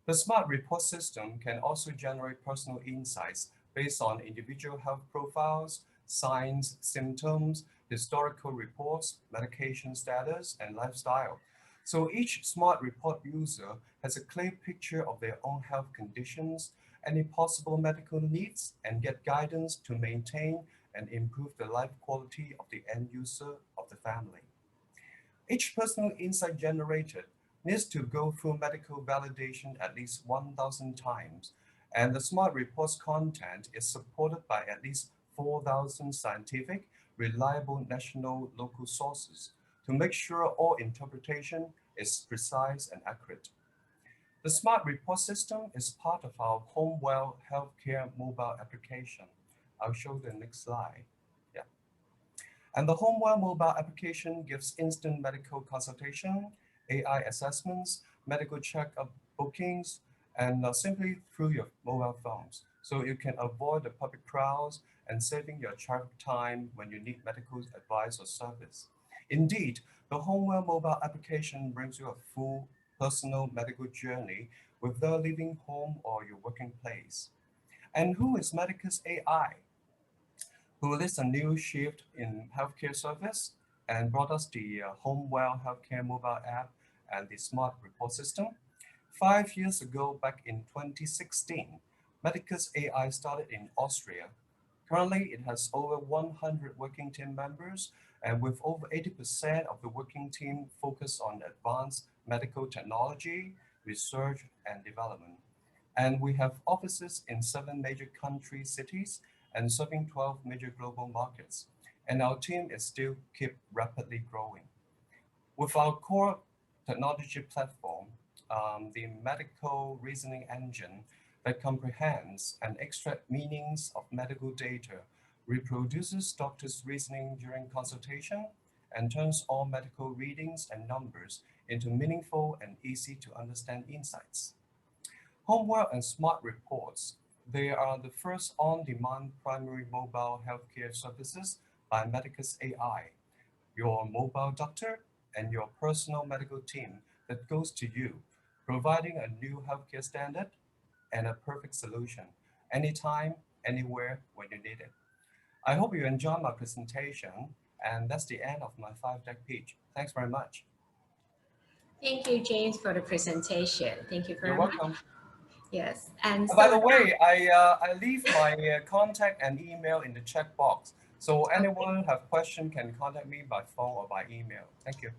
The smart report system can also generate personal insights based on individual health profiles, signs, symptoms, historical reports, medication status, and lifestyle. So each smart report user has a clear picture of their own health conditions, any possible medical needs, and get guidance to maintain and improve the life quality of the end user of the family. Each personal insight generated needs to go through medical validation at least 1,000 times, and the smart report's content is supported by at least 4,000 scientific, reliable national local sources to make sure all interpretation is precise and accurate. The smart report system is part of our HomeWell healthcare mobile application. I'll show the next slide. Yeah. And the HomeWell mobile application gives instant medical consultation, AI assessments, medical checkup bookings, and simply through your mobile phones. So you can avoid the public crowds and saving your travel time when you need medical advice or service. Indeed, the HomeWell mobile application brings you a full personal medical journey without leaving home or your working place. And who is Medicus AI? Who leads a new shift in healthcare service and brought us the HomeWell healthcare mobile app and the smart report system. 5 years ago, back in 2016, Medicus AI started in Austria. Currently, it has over 100 working team members, and with over 80% of the working team focused on advanced medical technology, research, and development. And we have offices in 7 major country cities and serving 12 major global markets. And our team is still keep rapidly growing. With our core technology platform, the medical reasoning engine that comprehends and extract meanings of medical data reproduces doctors' reasoning during consultation, and turns all medical readings and numbers into meaningful and easy to understand insights. Homework and Smart Reports. They are the first on-demand primary mobile healthcare services by Medicus AI, your mobile doctor and your personal medical team that goes to you, providing a new healthcare standard and a perfect solution, anytime, anywhere, when you need it. I hope you enjoy my presentation, and that's the end of my 5-deck pitch. Thanks very much. Thank you, James, for the presentation. Thank you very You're much. welcome. Yes, and By the way, I leave my contact and email in the chat box. So anyone have question can contact me by phone or by email. Thank you.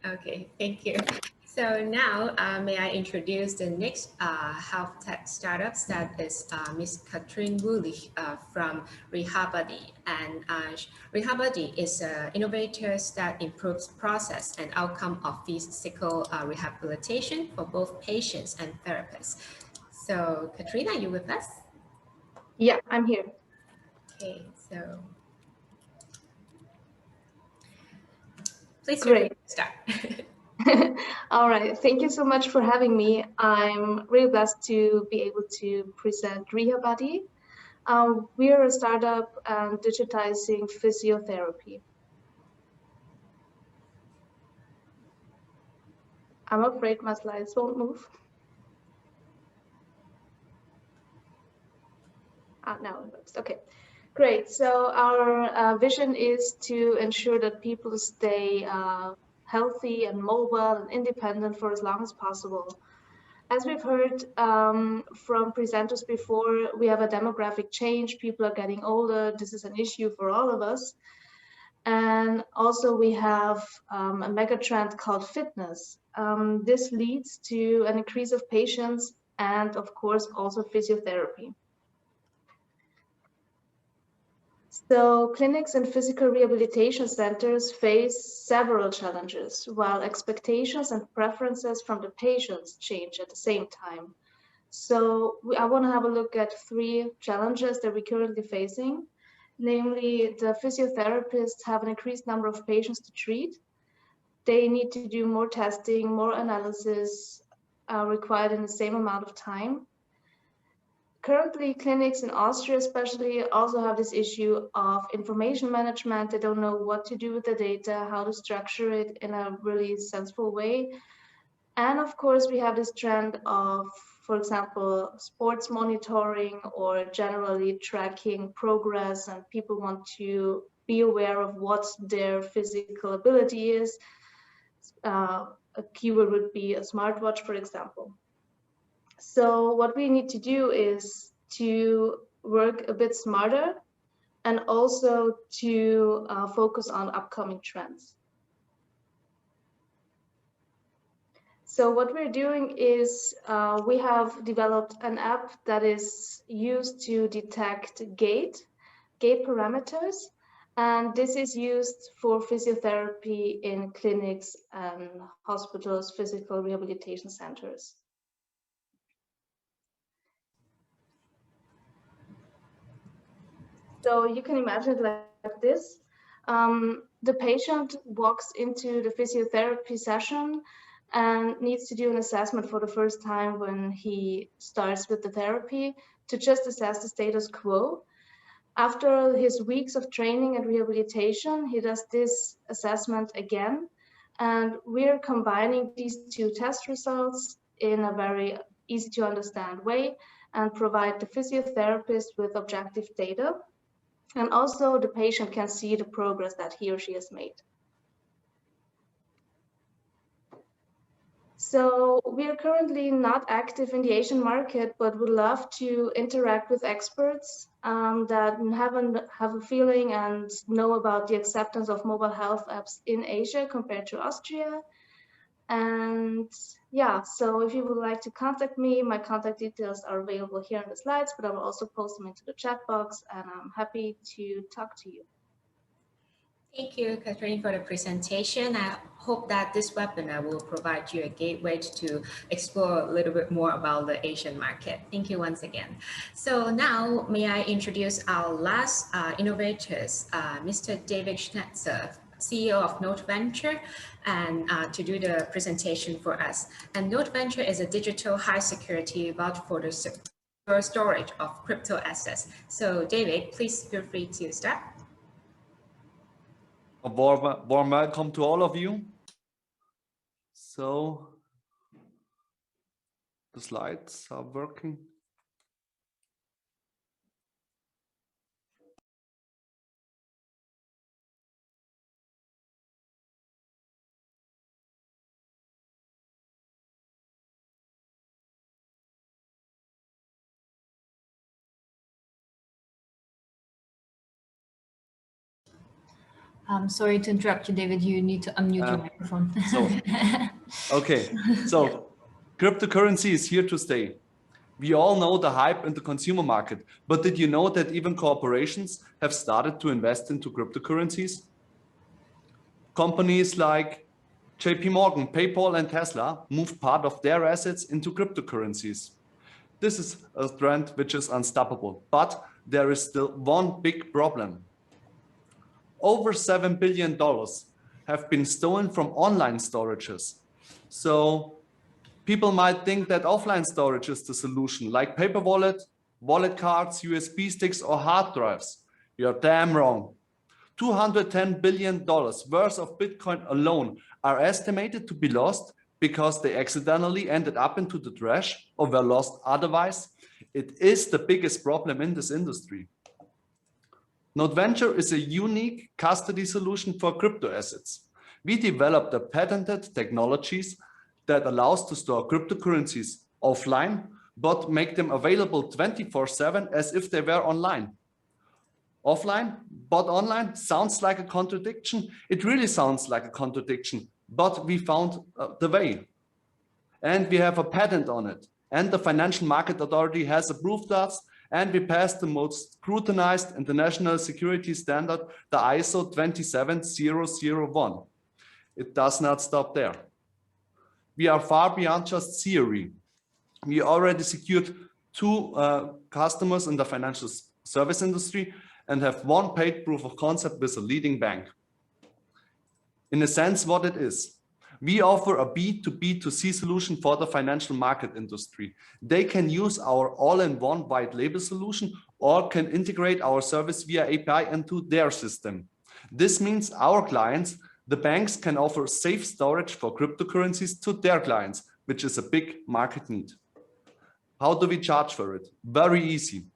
Okay, thank you. So now, may I introduce the next health tech startups, that is Ms. Katrin Wulich from Rehabody. And Rehabody is innovators that improves process and outcome of physical rehabilitation for both patients and therapists. So Katrina, are you with us? Yeah, I'm here. Okay, so please start. All right, thank you so much for having me. I'm really blessed to be able to present Rehabody. We are a startup digitizing physiotherapy. I'm afraid my slides won't move. Now it works. Okay, great. So our vision is to ensure that people stay healthy and mobile and independent for as long as possible. As we've heard from presenters before, we have a demographic change. People are getting older. This is an issue for all of us. And also we have a mega trend called fitness. This leads to an increase of patients and of course also physiotherapy. So clinics and physical rehabilitation centers face several challenges, while expectations and preferences from the patients change at the same time. So I want to have a look at 3 challenges that we're currently facing. Namely, the physiotherapists have an increased number of patients to treat. They need to do more testing, more analysis required in the same amount of time. Currently, clinics in Austria especially also have this issue of information management. They don't know what to do with the data, how to structure it in a really sensible way. And of course, we have this trend of, for example, sports monitoring or generally tracking progress, and people want to be aware of what their physical ability is. A keyword would be a smartwatch, for example. So what we need to do is to work a bit smarter and also to focus on upcoming trends. So what we're doing is we have developed an app that is used to detect gait parameters. And this is used for physiotherapy in clinics and hospitals, physical rehabilitation centers. So you can imagine it like this. The patient walks into the physiotherapy session and needs to do an assessment for the first time when he starts with the therapy to just assess the status quo. After his weeks of training and rehabilitation, he does this assessment again. And we're combining these 2 test results in a very easy to understand way and provide the physiotherapist with objective data. And also the patient can see the progress that he or she has made. So we are currently not active in the Asian market, but would love to interact with experts that have a feeling and know about the acceptance of mobile health apps in Asia compared to Austria. And yeah, so if you would like to contact me, my contact details are available here on the slides, but I will also post them into the chat box, and I'm happy to talk to you. Thank you, Catherine, for the presentation. I hope that this webinar will provide you a gateway to explore a little bit more about the Asian market. Thank you once again. So now, may I introduce our last innovators, Mr. David Schnetzer, CEO of Note Venture, and to do the presentation for us. And Note Venture is a digital high security vault for the secure storage of crypto assets. So David, please feel free to start. A warm welcome to all of you. So the slides are working. I'm sorry to interrupt you, David. You need to unmute your microphone. Okay, so cryptocurrency is here to stay. We all know the hype in the consumer market, but did you know that even corporations have started to invest into cryptocurrencies? Companies like JP Morgan, PayPal, and Tesla moved part of their assets into cryptocurrencies. This is a trend which is unstoppable, but there is still one big problem. Over $7 billion have been stolen from online storages. So people might think that offline storage is the solution, like paper wallet, wallet cards, USB sticks, or hard drives. You're damn wrong. $210 billion worth of Bitcoin alone are estimated to be lost because they accidentally ended up into the trash or were lost otherwise. It is the biggest problem in this industry. Note Venture is a unique custody solution for crypto assets. We developed a patented technologies that allows to store cryptocurrencies offline, but make them available 24/7 as if they were online. Offline, but online sounds like a contradiction. It really sounds like a contradiction, but we found the way. And we have a patent on it. And the Financial Market Authority has approved us, and we passed the most scrutinized international security standard, the ISO 27001. It does not stop there. We are far beyond just theory. We already secured 2 customers in the financial service industry and have 1 paid proof of concept with a leading bank. In a sense, what it is. We offer a B2B2C solution for the financial market industry. They can use our all-in-one white label solution or can integrate our service via API into their system. This means our clients, the banks, can offer safe storage for cryptocurrencies to their clients, which is a big market need. How do we charge for it? Very easy.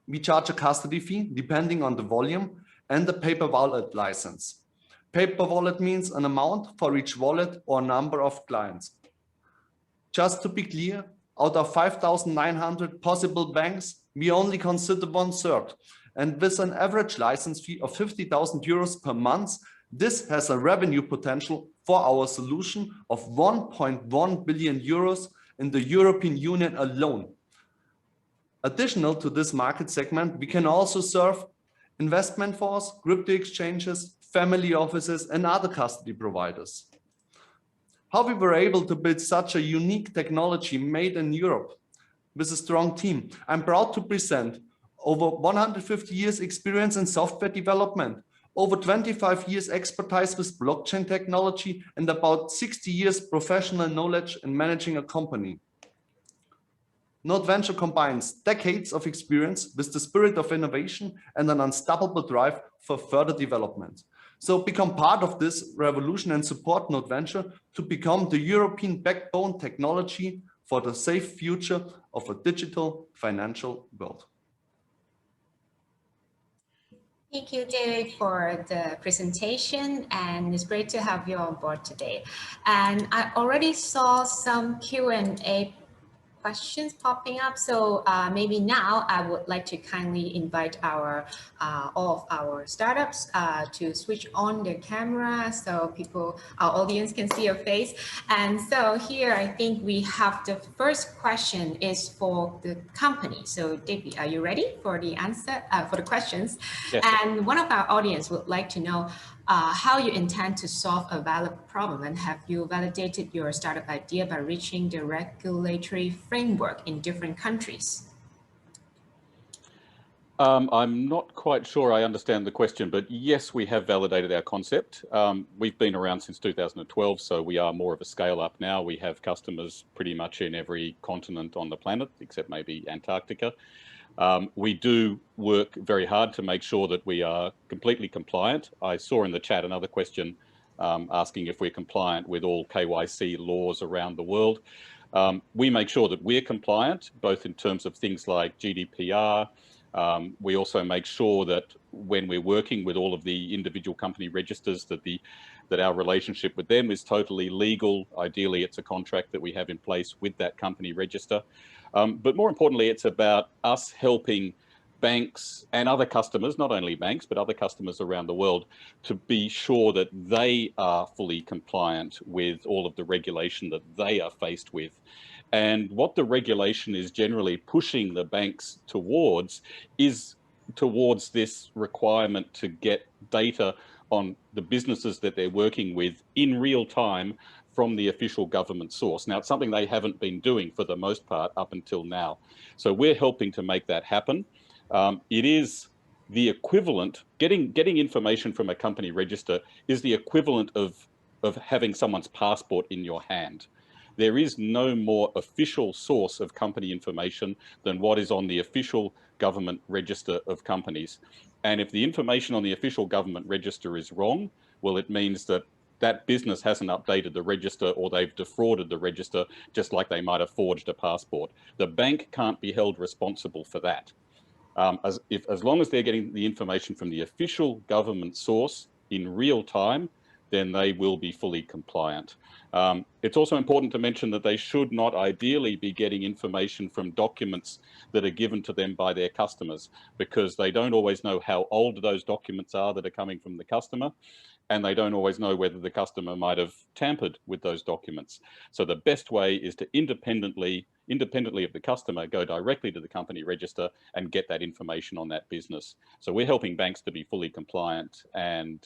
We charge a custody fee depending on the volume and the paper wallet license. Paper wallet means an amount for each wallet or number of clients. Just to be clear, out of 5,900 possible banks, we only consider 1/3. And with an average license fee of 50,000 euros per month, this has a revenue potential for our solution of 1.1 billion euros in the European Union alone. Additional to this market segment, we can also serve investment funds, crypto exchanges, family offices, and other custody providers. How we were able to build such a unique technology made in Europe with a strong team. I'm proud to present over 150 years experience in software development, over 25 years expertise with blockchain technology, and about 60 years professional knowledge in managing a company. Note Venture combines decades of experience with the spirit of innovation and an unstoppable drive for further development. So become part of this revolution and support Note Venture to become the European backbone technology for the safe future of a digital financial world. Thank you, David, for the presentation, and it's great to have you on board today. And I already saw some Q&A questions popping up. So maybe now I would like to kindly invite our all of our startups to switch on their camera so our audience can see your face. And so here I think we have the first question is for the company. So Digby, are you ready for the answer for the questions? Yes. And one of our audience would like to know how you intend to solve a valid problem, and have you validated your startup idea by reaching the regulatory framework in different countries? I'm not quite sure I understand the question, but yes, we have validated our concept. We've been around since 2012, so we are more of a scale up now. We have customers pretty much in every continent on the planet, except maybe Antarctica. We do work very hard to make sure that we are completely compliant. I saw in the chat another question asking if we're compliant with all KYC laws around the world. We make sure that we're compliant, both in terms of things like GDPR. We also make sure that when we're working with all of the individual company registers, that our relationship with them is totally legal. Ideally, it's a contract that we have in place with that company register. But more importantly, it's about us helping banks and other customers, not only banks, but other customers around the world, to be sure that they are fully compliant with all of the regulation that they are faced with. And what the regulation is generally pushing the banks towards is towards this requirement to get data on the businesses that they're working with in real time from the official government source. Now, it's something they haven't been doing for the most part up until now. So we're helping to make that happen. It is the equivalent, getting information from a company register is the equivalent of having someone's passport in your hand. There is no more official source of company information than what is on the official government register of companies. And if the information on the official government register is wrong, well, it means that that business hasn't updated the register, or they've defrauded the register, just like they might have forged a passport. The bank can't be held responsible for that. As long as they're getting the information from the official government source in real time, then they will be fully compliant. It's also important to mention that they should not ideally be getting information from documents that are given to them by their customers, because they don't always know how old those documents are that are coming from the customer, and they don't always know whether the customer might have tampered with those documents. So the best way is to independently of the customer, go directly to the company register and get that information on that business. So we're helping banks to be fully compliant, and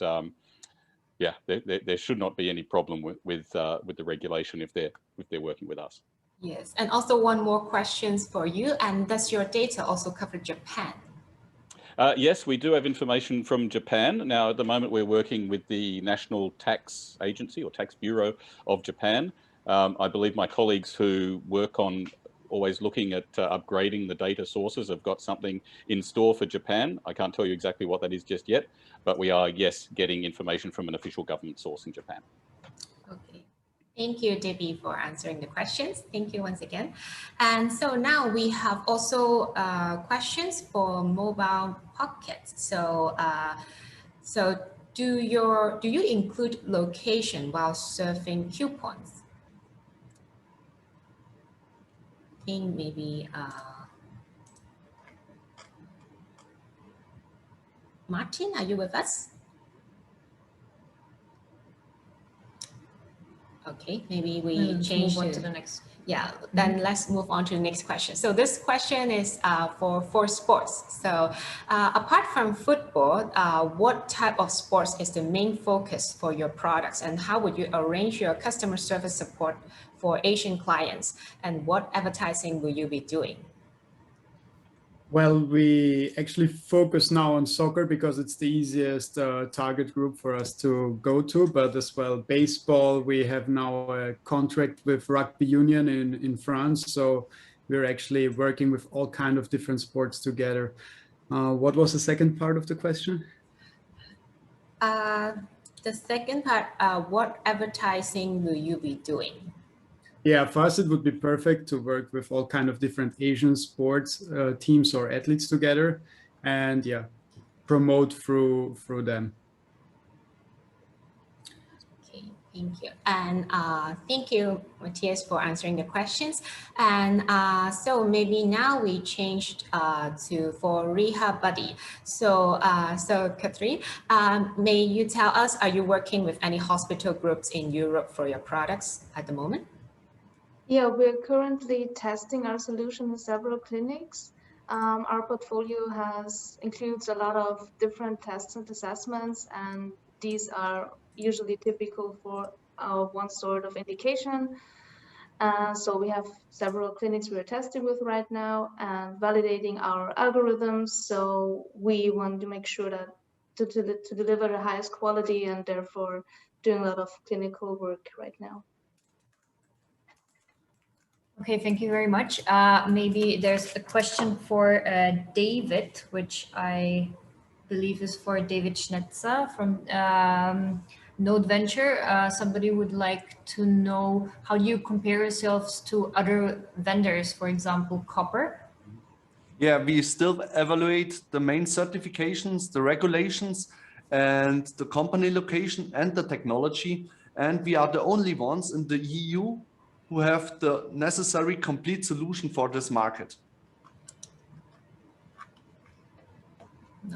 yeah, there should not be any problem with the regulation if they're working with us. Yes, and also one more question for you. And does your data also cover Japan? Yes, we do have information from Japan. Now, at the moment, we're working with the National Tax Agency or Tax Bureau of Japan. I believe my colleagues who work on always looking at upgrading the data sources have got something in store for Japan. I can't tell you exactly what that is just yet, but we are, yes, getting information from an official government source in Japan. Okay. Thank you, Digby, for answering the questions. Thank you once again. And so now we have also questions for mobile pockets. So, do you include location while surfing coupons? I think maybe Martin, are you with us? Okay, maybe we change to the next. Yeah, then let's move on to the next question. So this question is for sports. So apart from football, what type of sports is the main focus for your products, and how would you arrange your customer service support for Asian clients, and what advertising will you be doing? Well, we actually focus now on soccer because it's the easiest target group for us to go to, but as well baseball. We have now a contract with Rugby Union in France, so we're actually working with all kinds of different sports together. What was the second part of the question? The second part, what advertising will you be doing? Yeah, for us, it would be perfect to work with all kinds of different Asian sports teams or athletes together, and yeah, promote through them. Okay, Thank you. And thank you, Martthias, for answering the questions. And so maybe now we changed for Rehab Buddy. So, Catherine, may you tell us, are you working with any hospital groups in Europe for your products at the moment? Yeah, we're currently testing our solution in several clinics. Our portfolio includes a lot of different tests and assessments, and these are usually typical for one sort of indication. So we have several clinics we're testing with right now and validating our algorithms. So we want to make sure that to deliver the highest quality, and therefore doing a lot of clinical work right now. Okay, thank you very much. Maybe there's a question for David, which I believe is for David Schnetzer from Node Venture. Somebody would like to know, how do you compare yourselves to other vendors, for example, copper? Yeah, we still evaluate the main certifications, the regulations, and the company location and the technology. And we are the only ones in the EU who have the necessary complete solution for this market.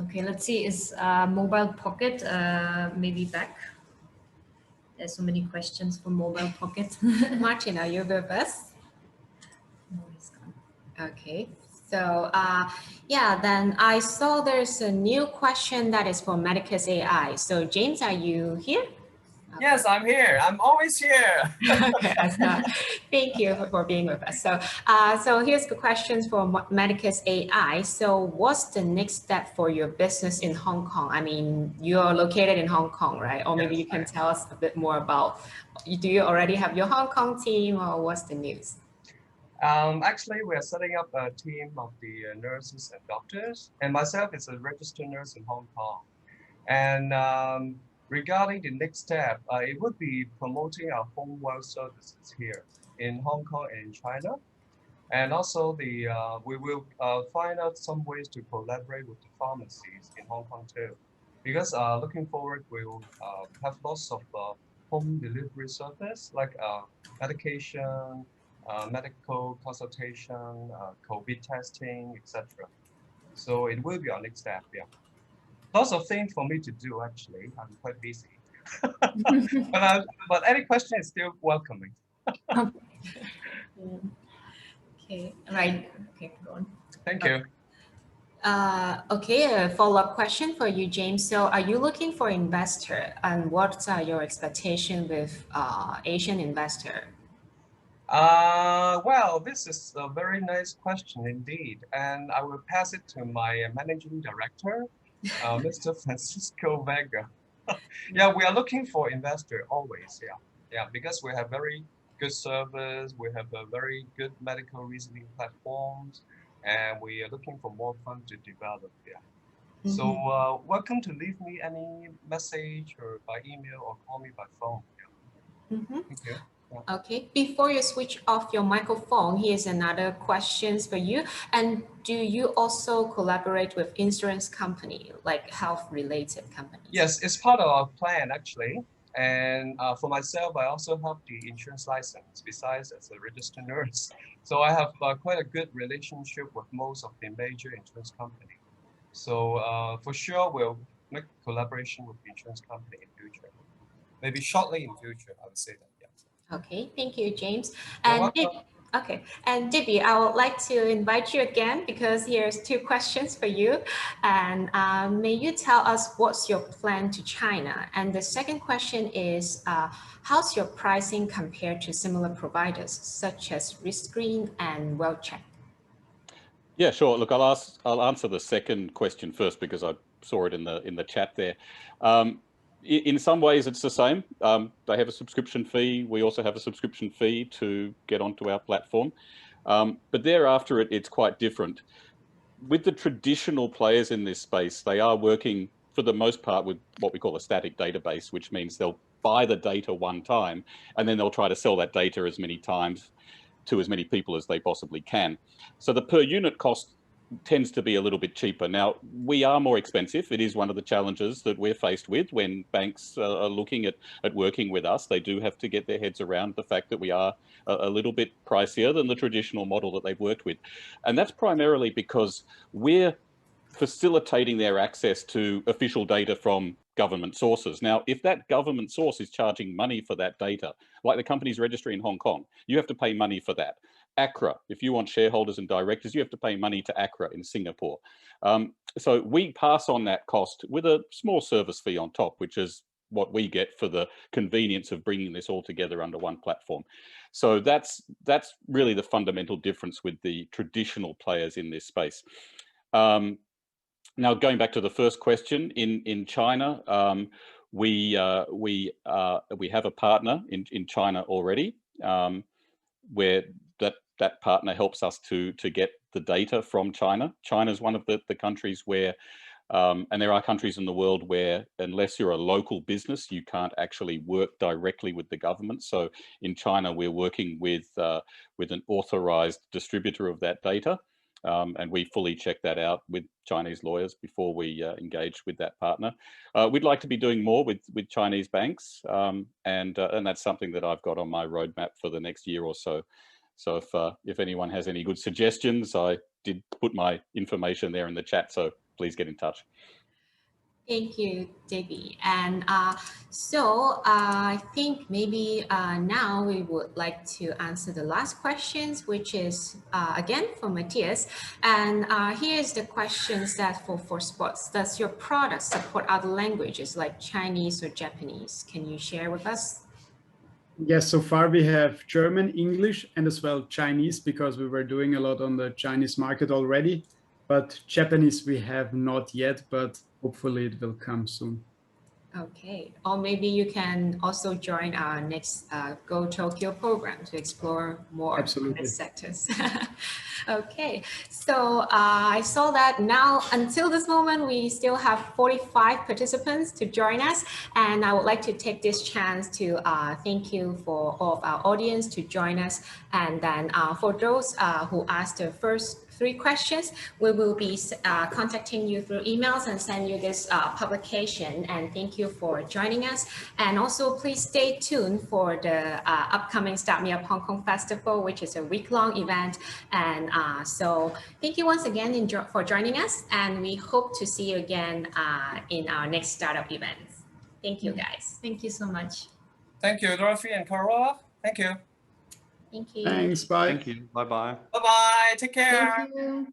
Okay, let's see, is Mobile Pocket maybe back? There's so many questions for Mobile Pocket. Martin, are you with us? No, he's gone. Okay, so yeah, then I saw there's a new question that is for Medicus AI. So James, are you here? Yes, I'm here. I'm always here. Okay, thank you for being with us. So, so here's the questions for Medicus AI. So, what's the next step for your business in Hong Kong? I mean, you're located in Hong Kong, right? Or maybe you can tell us a bit more about. Do you already have your Hong Kong team, or what's the news? Actually, we are setting up a team of the nurses and doctors, and myself is a registered nurse in Hong Kong. And regarding the next step, it would be promoting our home health services here in Hong Kong and in China. And also we will find out some ways to collaborate with the pharmacies in Hong Kong too. Because looking forward, we will have lots of home delivery service like medication, medical consultation, COVID testing, etc. So it will be our next step, yeah. Lots of things for me to do, actually. I'm quite busy. but any question is still welcoming. Okay, right. Okay, go on. Thank you. Okay, a follow-up question for you, James. So are you looking for investor, and what are your expectations with Asian investor? Well, this is a very nice question indeed. And I will pass it to my managing director, Mr. Francisco Vega. Yeah, we are looking for investor always. Yeah, because we have very good service, we have a very good medical reasoning platforms, and we are looking for more fund to develop. Yeah. Mm-hmm. So welcome to leave me any message or by email or call me by phone. Yeah. Mm-hmm. Thank you. Yeah. Okay, before you switch off your microphone, here's another question for you. And do you also collaborate with insurance company, like health-related companies? Yes, it's part of our plan actually. And for myself, I also have the insurance license besides as a registered nurse. So I have quite a good relationship with most of the major insurance company. So for sure, we'll make collaboration with the insurance company in future. Maybe shortly in future, I would say that. Okay, thank you, James. And Digby, I would like to invite you again because here's two questions for you. And may you tell us what's your plan to China? And the second question is, how's your pricing compared to similar providers such as Riskscreen and WellCheck? Yeah, sure. Look, I'll answer the second question first because I saw it in the chat there. In some ways, it's the same. They have a subscription fee. We also have a subscription fee to get onto our platform. But thereafter, it's quite different. With the traditional players in this space, they are working, for the most part, with what we call a static database, which means they'll buy the data one time, and then they'll try to sell that data as many times to as many people as they possibly can. So the per unit cost tends to be a little bit cheaper. Now, we are more expensive. It is one of the challenges that we're faced with when banks are looking at working with us. They do have to get their heads around the fact that we are a little bit pricier than the traditional model that they've worked with. And that's primarily because we're facilitating their access to official data from government sources. Now, if that government source is charging money for that data, like the company's registry in Hong Kong, you have to pay money for that. ACRA, if you want shareholders and directors, you have to pay money to ACRA in Singapore. So we pass on that cost with a small service fee on top, which is what we get for the convenience of bringing this all together under one platform. So that's really the fundamental difference with the traditional players in this space. Now, going back to the first question, in China, we have a partner in China already, where that partner helps us to get the data from China. China is one of the countries where, and there are countries in the world where, unless you're a local business, you can't actually work directly with the government. So in China, we're working with an authorized distributor of that data. And we fully check that out with Chinese lawyers before we engage with that partner. We'd like to be doing more with Chinese banks, and that's something that I've got on my roadmap for the next year or so. So if anyone has any good suggestions, I did put my information there in the chat, so please get in touch. Thank you, Digby. And so I think maybe now we would like to answer the last questions, which is again for Martthias. And here's the questions that for sports. Does your product support other languages like Chinese or Japanese? Can you share with us? Yes, so far we have German, English, and as well Chinese, because we were doing a lot on the Chinese market already. But Japanese we have not yet, but hopefully it will come soon. Okay, or maybe you can also join our next Go Tokyo program to explore more of these sectors. Okay, so I saw that now until this moment, we still have 45 participants to join us. And I would like to take this chance to thank you for all of our audience to join us. And then for those who asked the first 3 questions, we will be contacting you through emails and send you this publication. And thank you for joining us. And also please stay tuned for the upcoming StartmeupHK Festival, which is a week-long event. And so thank you once again for joining us. And we hope to see you again in our next startup events. Thank you, guys. Thank you so much. Thank you, Dorathy and Carola. Thank you. Thank you. Thanks, bye. Thank you, bye-bye. Bye-bye, take care. Thank you.